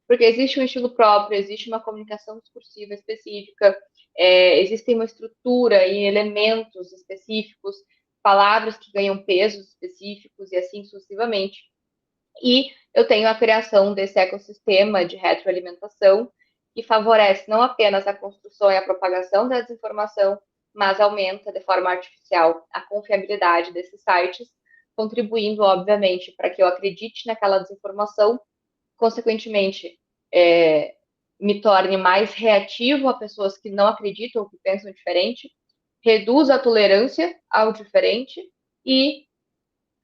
Porque existe um estilo próprio, existe uma comunicação discursiva específica, existe uma estrutura e elementos específicos, palavras que ganham pesos específicos e assim sucessivamente. E eu tenho a criação desse ecossistema de retroalimentação que favorece não apenas a construção e a propagação da desinformação, mas aumenta de forma artificial a confiabilidade desses sites, contribuindo, obviamente, para que eu acredite naquela desinformação, consequentemente, me torne mais reativo a pessoas que não acreditam ou que pensam diferente, reduz a tolerância ao diferente e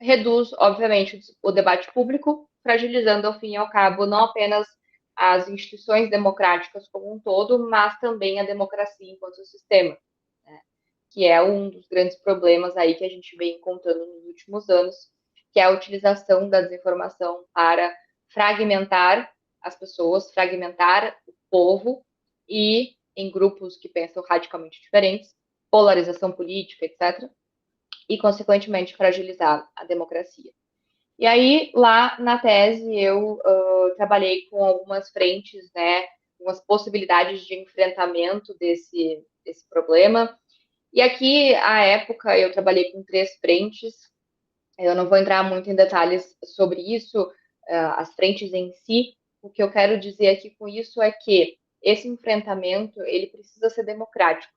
reduz, obviamente, o debate público, fragilizando, ao fim e ao cabo, não apenas as instituições democráticas como um todo, mas também a democracia enquanto sistema, né? Que é um dos grandes problemas aí que a gente vem encontrando nos últimos anos, que é a utilização da desinformação para fragmentar as pessoas, fragmentar o povo e em grupos que pensam radicalmente diferentes, polarização política, etc., e, consequentemente, fragilizar a democracia. E aí, lá na tese, eu trabalhei com algumas frentes, né, algumas possibilidades de enfrentamento desse problema. E aqui, à época, eu trabalhei com 3 frentes. Eu não vou entrar muito em detalhes sobre isso, as frentes em si. O que eu quero dizer aqui com isso é que esse enfrentamento, ele precisa ser democrático.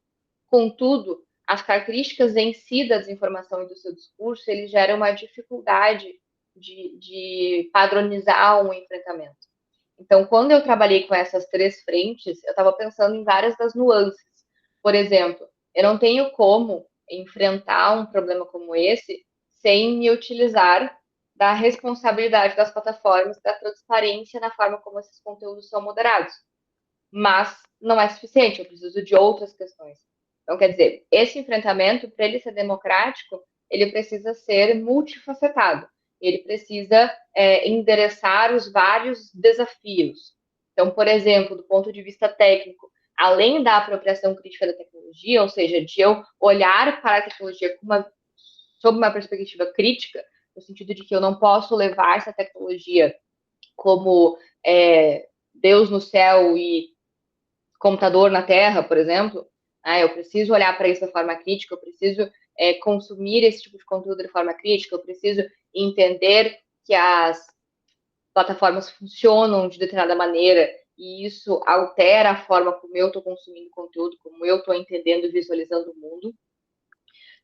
Contudo, as características em si da desinformação e do seu discurso, ele gera uma dificuldade de padronizar um enfrentamento. Então, quando eu trabalhei com essas 3 frentes, eu estava pensando em várias das nuances. Por exemplo, eu não tenho como enfrentar um problema como esse sem me utilizar da responsabilidade das plataformas, da transparência na forma como esses conteúdos são moderados. Mas não é suficiente, eu preciso de outras questões. Então, quer dizer, esse enfrentamento, para ele ser democrático, ele precisa ser multifacetado. Ele precisa endereçar os vários desafios. Então, por exemplo, do ponto de vista técnico, além da apropriação crítica da tecnologia, ou seja, de eu olhar para a tecnologia sob uma perspectiva crítica, no sentido de que eu não posso levar essa tecnologia como Deus no céu e computador na Terra, por exemplo, né? Eu preciso olhar para isso de forma crítica, eu preciso consumir esse tipo de conteúdo de forma crítica, eu preciso entender que as plataformas funcionam de determinada maneira e isso altera a forma como eu estou consumindo conteúdo, como eu estou entendendo e visualizando o mundo.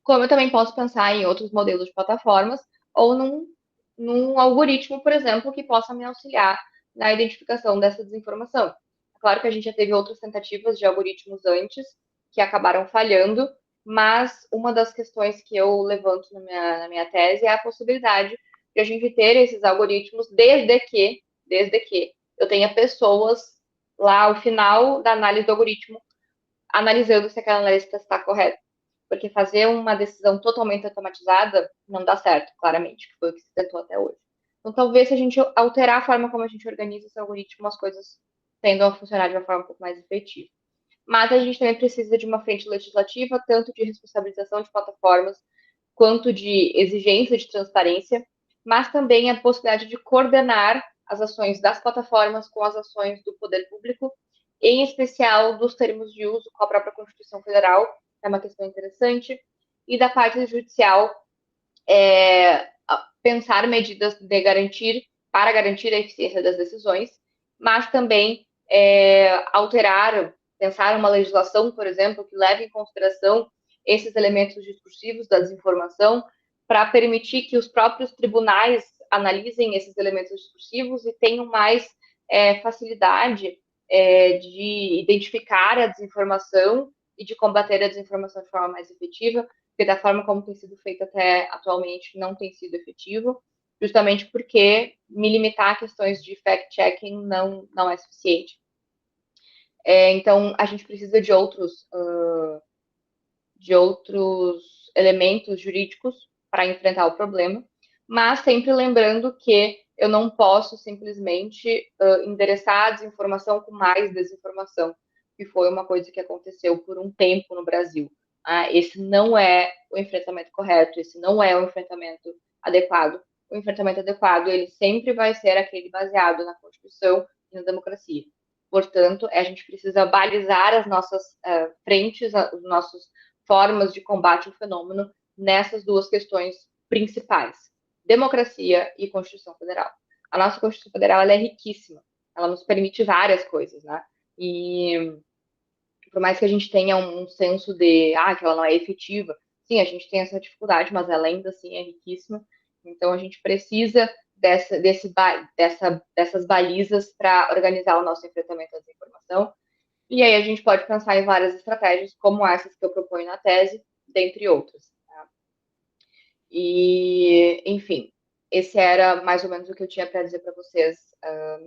como eu também posso pensar em outros modelos de plataformas ou num algoritmo, por exemplo, que possa me auxiliar na identificação dessa desinformação. É claro que a gente já teve outras tentativas de algoritmos antes que acabaram falhando, mas uma das questões que eu levanto na minha tese é a possibilidade de a gente ter esses algoritmos desde que eu tenha pessoas lá ao final da análise do algoritmo analisando se aquela analista está correta. Porque fazer uma decisão totalmente automatizada não dá certo, claramente, que foi o que se tentou até hoje. Então, talvez se a gente alterar a forma como a gente organiza esse algoritmo, as coisas tendam a funcionar de uma forma um pouco mais efetiva. Mas a gente também precisa de uma frente legislativa, tanto de responsabilização de plataformas, quanto de exigência de transparência, mas também a possibilidade de coordenar as ações das plataformas com as ações do poder público, em especial dos termos de uso com a própria Constituição Federal, é uma questão interessante, e da parte judicial, pensar medidas de garantir, para garantir a eficiência das decisões, mas também alterar, pensar uma legislação, por exemplo, que leve em consideração esses elementos discursivos da desinformação, para permitir que os próprios tribunais analisem esses elementos discursivos e tenham mais facilidade de identificar a desinformação e de combater a desinformação de forma mais efetiva, porque da forma como tem sido feito até atualmente não tem sido efetivo, justamente porque me limitar a questões de fact-checking não é suficiente. Então, a gente precisa de outros elementos jurídicos para enfrentar o problema, mas sempre lembrando que eu não posso simplesmente endereçar a desinformação com mais desinformação, que foi uma coisa que aconteceu por um tempo no Brasil. Esse não é o enfrentamento correto, esse não é o enfrentamento adequado. O enfrentamento adequado, ele sempre vai ser aquele baseado na Constituição e na democracia. Portanto, a gente precisa balizar as nossas frentes, os nossos formas de combate ao fenômeno nessas duas questões principais, democracia e Constituição Federal. A nossa Constituição Federal ela é riquíssima, ela nos permite várias coisas, né? E por mais que a gente tenha um senso de que ela não é efetiva, sim, a gente tem essa dificuldade, mas ela ainda assim é riquíssima. Então a gente precisa dessas balizas para organizar o nosso enfrentamento à desinformação. E aí a gente pode pensar em várias estratégias, como essas que eu proponho na tese, dentre outras. Tá? E, enfim, esse era mais ou menos o que eu tinha para dizer para vocês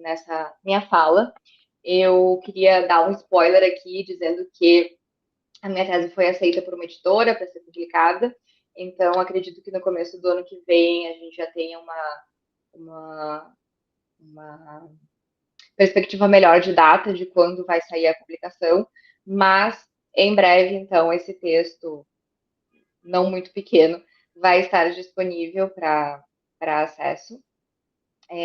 nessa minha fala. Eu queria dar um spoiler aqui, dizendo que a minha tese foi aceita por uma editora para ser publicada, então acredito que no começo do ano que vem a gente já tenha uma perspectiva melhor de data de quando vai sair a publicação, mas em breve, então, esse texto, não muito pequeno, vai estar disponível para acesso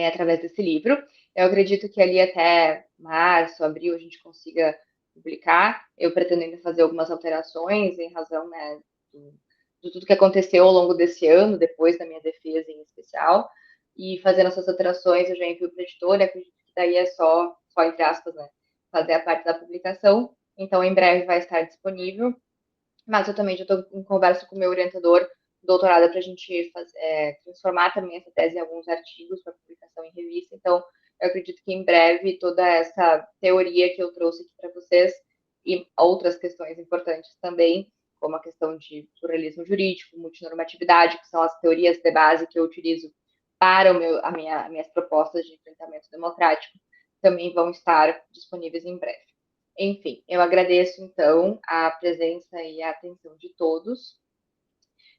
através desse livro. Eu acredito que ali até março, abril, a gente consiga publicar. Eu pretendo ainda fazer algumas alterações em razão de tudo que aconteceu ao longo desse ano, depois da minha defesa em especial. E fazendo essas alterações, eu já envio para a editora, acredito que daí é só entre aspas, né, fazer a parte da publicação. Então, em breve vai estar disponível. Mas eu também já estou em conversa com o meu orientador doutorado para a gente transformar também essa tese em alguns artigos para publicação em revista. Então, eu acredito que em breve toda essa teoria que eu trouxe aqui para vocês e outras questões importantes também, como a questão de pluralismo jurídico, multinormatividade, que são as teorias de base que eu utilizo para minhas propostas de enfrentamento democrático, também vão estar disponíveis em breve. Enfim, eu agradeço, então, a presença e a atenção de todos.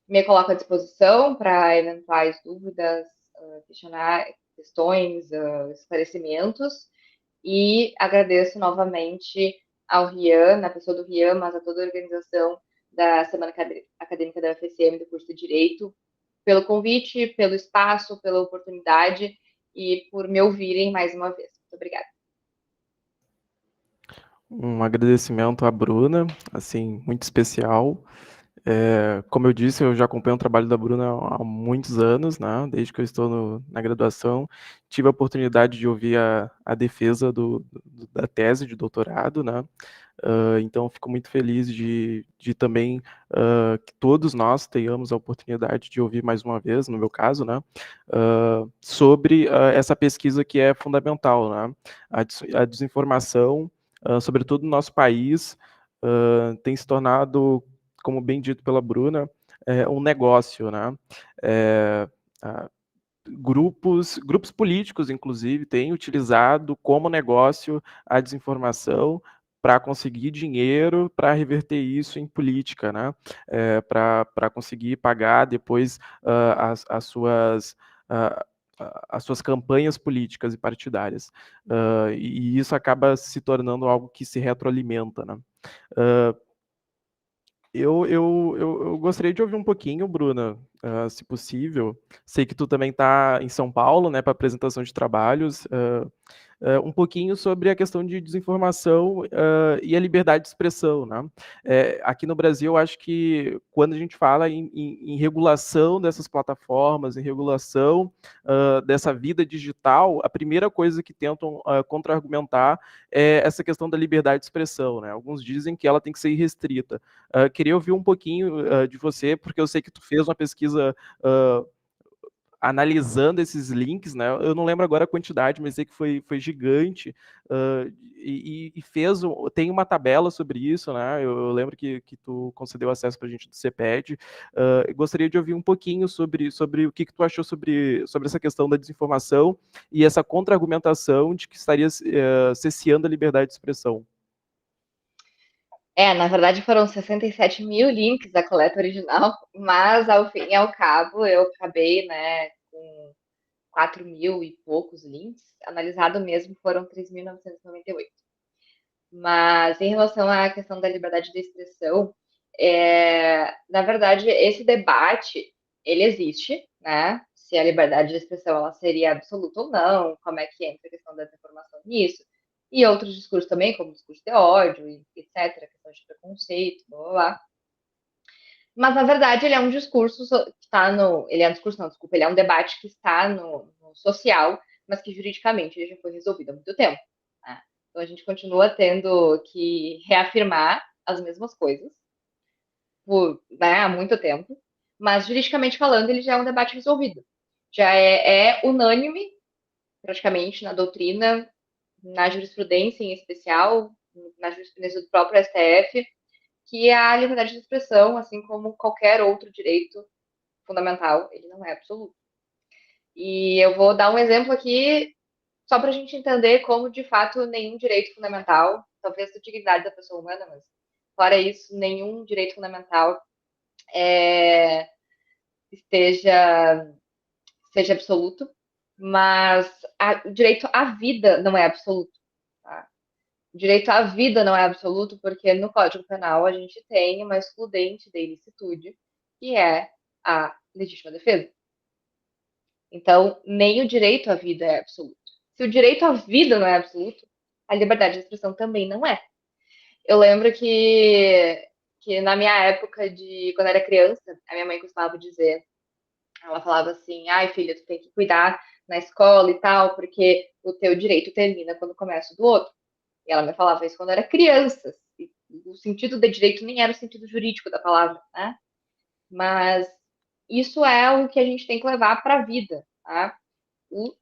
Me coloco à disposição para eventuais dúvidas, questões, esclarecimentos. E agradeço novamente ao Rian, na pessoa do Rian, mas a toda a organização da Semana Acadêmica da UFSM do curso de Direito, pelo convite, pelo espaço, pela oportunidade e por me ouvirem mais uma vez. Muito obrigada. Um agradecimento à Bruna, assim, muito especial. Como eu disse, eu já acompanho o trabalho da Bruna há muitos anos, né? Desde que eu estou na graduação. Tive a oportunidade de ouvir a defesa da tese de doutorado, né? Então, fico muito feliz de também que todos nós tenhamos a oportunidade de ouvir mais uma vez, no meu caso, né? Sobre essa pesquisa que é fundamental, né? A desinformação, sobretudo no nosso país, tem se tornado, como bem dito pela Bruna, um negócio, né? É, grupos políticos, inclusive, têm utilizado como negócio a desinformação para conseguir dinheiro para reverter isso em política, né? Para conseguir pagar depois uh, as suas campanhas políticas e partidárias. E isso acaba se tornando algo que se retroalimenta, né? Uh, eu gostaria de ouvir um pouquinho, Bruna, se possível. Sei que tu também está em São Paulo, né, para apresentação de trabalhos. Um pouquinho sobre a questão de desinformação e a liberdade de expressão, né? Aqui no Brasil, eu acho que quando a gente fala em regulação dessas plataformas, em regulação dessa vida digital, a primeira coisa que tentam contra-argumentar é essa questão da liberdade de expressão, né? Alguns dizem que ela tem que ser irrestrita. Queria ouvir um pouquinho de você, porque eu sei que tu fez uma pesquisa analisando esses links, né? Eu não lembro agora a quantidade, mas sei que foi gigante. E tem uma tabela sobre isso, né? Eu lembro que tu concedeu acesso para a gente do CPED. Gostaria de ouvir um pouquinho sobre o que tu achou sobre essa questão da desinformação e essa contra-argumentação de que estaria cesseando a liberdade de expressão. Na verdade foram 67 mil links da coleta original, mas ao fim e ao cabo eu acabei, né, com 4 mil e poucos links. Analisado mesmo foram 3.998. Mas em relação à questão da liberdade de expressão, na verdade, esse debate, ele existe, né? Se a liberdade de expressão ela seria absoluta ou não, como é que entra a questão da desinformação nisso, e outros discursos também, como o discurso de ódio, etc., questão de preconceito, blá, blá, blá. Mas, na verdade, ele é um discurso que está no... Ele é um discurso, não, desculpa, ele é um debate que está no social, mas que juridicamente ele já foi resolvido há muito tempo. Né? Então, a gente continua tendo que reafirmar as mesmas coisas há muito tempo, mas juridicamente falando, ele já é um debate resolvido. Já é unânime, praticamente, na doutrina, na jurisprudência em especial, na jurisprudência do próprio STF, que a liberdade de expressão, assim como qualquer outro direito fundamental, ele não é absoluto. E eu vou dar um exemplo aqui, só para a gente entender como, de fato, nenhum direito fundamental, talvez a dignidade da pessoa humana, mas fora isso, nenhum direito fundamental seja absoluto, mas o direito à vida não é absoluto. Tá? O direito à vida não é absoluto porque no Código Penal a gente tem uma excludente da ilicitude, que é a legítima defesa. Então, nem o direito à vida é absoluto. Se o direito à vida não é absoluto, a liberdade de expressão também não é. Eu lembro que na minha época quando eu era criança, a minha mãe costumava dizer, ela falava assim, ai filha, tu tem que cuidar na escola e tal, porque o teu direito termina quando começa o do outro. E ela me falava isso quando eu era criança. O sentido de direito nem era o sentido jurídico da palavra, né? Mas isso é o que a gente tem que levar para a vida, tá? O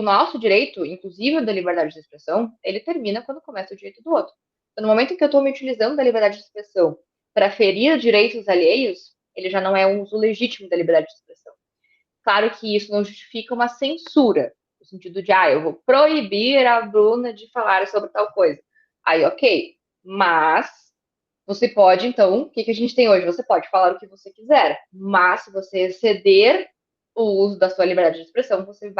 nosso direito, inclusive o da liberdade de expressão, ele termina quando começa o direito do outro. Então, no momento em que eu estou me utilizando da liberdade de expressão para ferir direitos alheios, ele já não é um uso legítimo da liberdade de expressão. Claro que isso não justifica uma censura, no sentido de, eu vou proibir a Bruna de falar sobre tal coisa. Aí, ok. Mas você pode, então, o que a gente tem hoje? Você pode falar o que você quiser, mas se você exceder o uso da sua liberdade de expressão, você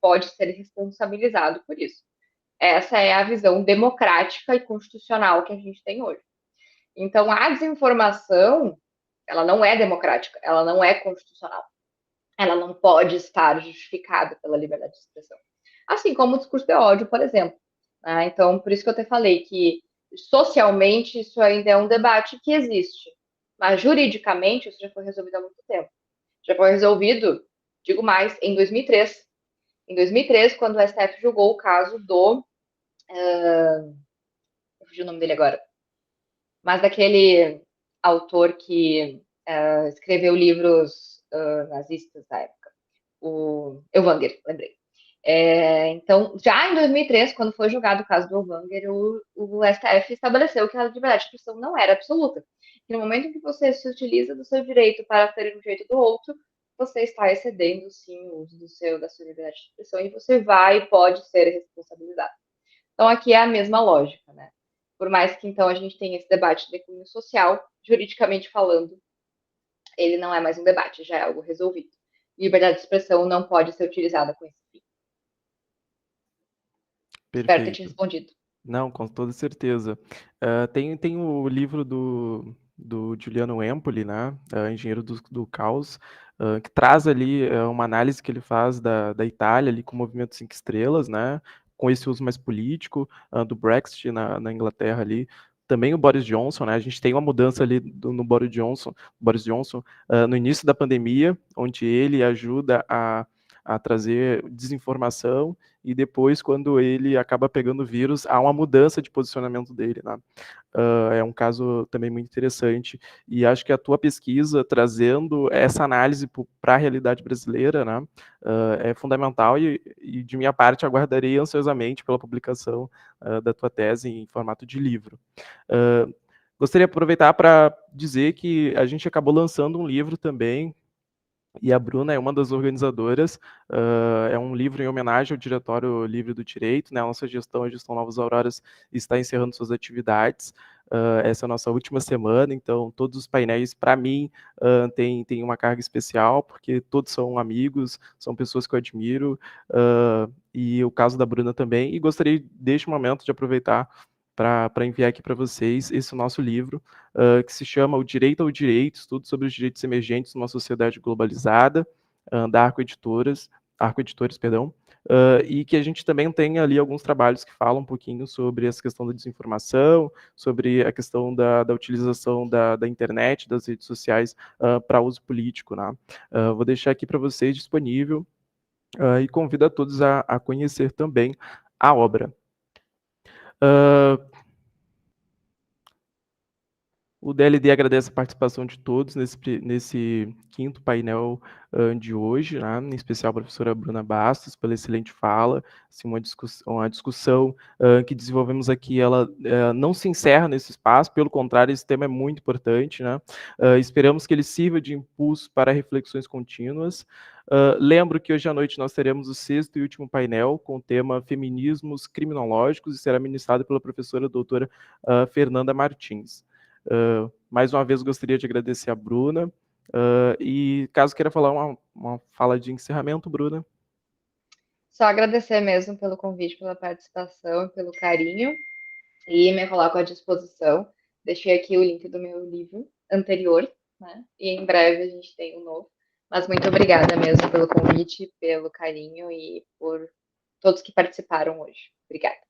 pode ser responsabilizado por isso. Essa é a visão democrática e constitucional que a gente tem hoje. Então, a desinformação, ela não é democrática, ela não é constitucional. Ela não pode estar justificada pela liberdade de expressão. Assim como o discurso de ódio, por exemplo. Então, por isso que eu até falei que socialmente isso ainda é um debate que existe. Mas juridicamente isso já foi resolvido há muito tempo. Já foi resolvido, digo mais, em 2003. Em 2003, quando o STF julgou o caso do. Eu fugi o nome dele agora. Mas daquele autor que escreveu livros nazistas da época. O Elvanger, lembrei. Então, já em 2003, quando foi julgado o caso do Elvanger, o STF estabeleceu que a liberdade de expressão não era absoluta. Que no momento em que você se utiliza do seu direito para ferir o direito do outro, você está excedendo, sim, o uso da sua liberdade de expressão e você vai e pode ser responsabilizado. Então, aqui é a mesma lógica, né? Por mais que, então, a gente tenha esse debate de cunho social, juridicamente falando, ele não é mais um debate, já é algo resolvido. Liberdade de expressão não pode ser utilizada com esse fim. Espero ter te Perfeito. respondido. Não, com toda certeza. Tem o livro do Giuliano Empoli, né, Engenheiro do Caos, que traz ali uma análise que ele faz da Itália ali com o movimento Cinco Estrelas, né, com esse uso mais político, do Brexit na Inglaterra ali. Também o Boris Johnson, né, a gente tem uma mudança ali no Boris Johnson no início da pandemia, onde ele ajuda a trazer desinformação e depois, quando ele acaba pegando o vírus, há uma mudança de posicionamento dele, né? É um caso também muito interessante e acho que a tua pesquisa trazendo essa análise para a realidade brasileira, né, é fundamental e de minha parte aguardarei ansiosamente pela publicação da tua tese em formato de livro. Gostaria de aproveitar para dizer que a gente acabou lançando um livro também e a Bruna é uma das organizadoras. É um livro em homenagem ao Diretório Livre do Direito, né? A nossa gestão, a Gestão Novas Auroras, está encerrando suas atividades. Essa é a nossa última semana, então todos os painéis, para mim, têm uma carga especial, porque todos são amigos, são pessoas que eu admiro, e o caso da Bruna também. E gostaria, deste momento, de aproveitar para enviar aqui para vocês esse nosso livro, que se chama O Direito ao Direito, Estudo sobre os Direitos Emergentes numa Sociedade Globalizada, da Arco Editores, perdão, e que a gente também tem ali alguns trabalhos que falam um pouquinho sobre essa questão da desinformação, sobre a questão da utilização da internet, das redes sociais para uso político. Né? Vou deixar aqui para vocês disponível e convido a todos a conhecer também a obra. O DLD agradece a participação de todos nesse quinto painel de hoje, né? Em especial a professora Bruna Bastos, pela excelente fala, assim, uma discussão que desenvolvemos aqui, ela não se encerra nesse espaço, pelo contrário, esse tema é muito importante, né? Esperamos que ele sirva de impulso para reflexões contínuas. Lembro que hoje à noite nós teremos o sexto e último painel com o tema Feminismos Criminológicos e será ministrado pela professora doutora Fernanda Martins. Mais uma vez gostaria de agradecer a Bruna. E caso queira falar uma fala de encerramento, Bruna. Só agradecer mesmo pelo convite, pela participação, pelo carinho e me coloco à disposição. Deixei aqui o link do meu livro anterior, né? E em breve a gente tem um novo. Mas muito obrigada mesmo pelo convite, pelo carinho e por todos que participaram hoje. Obrigada.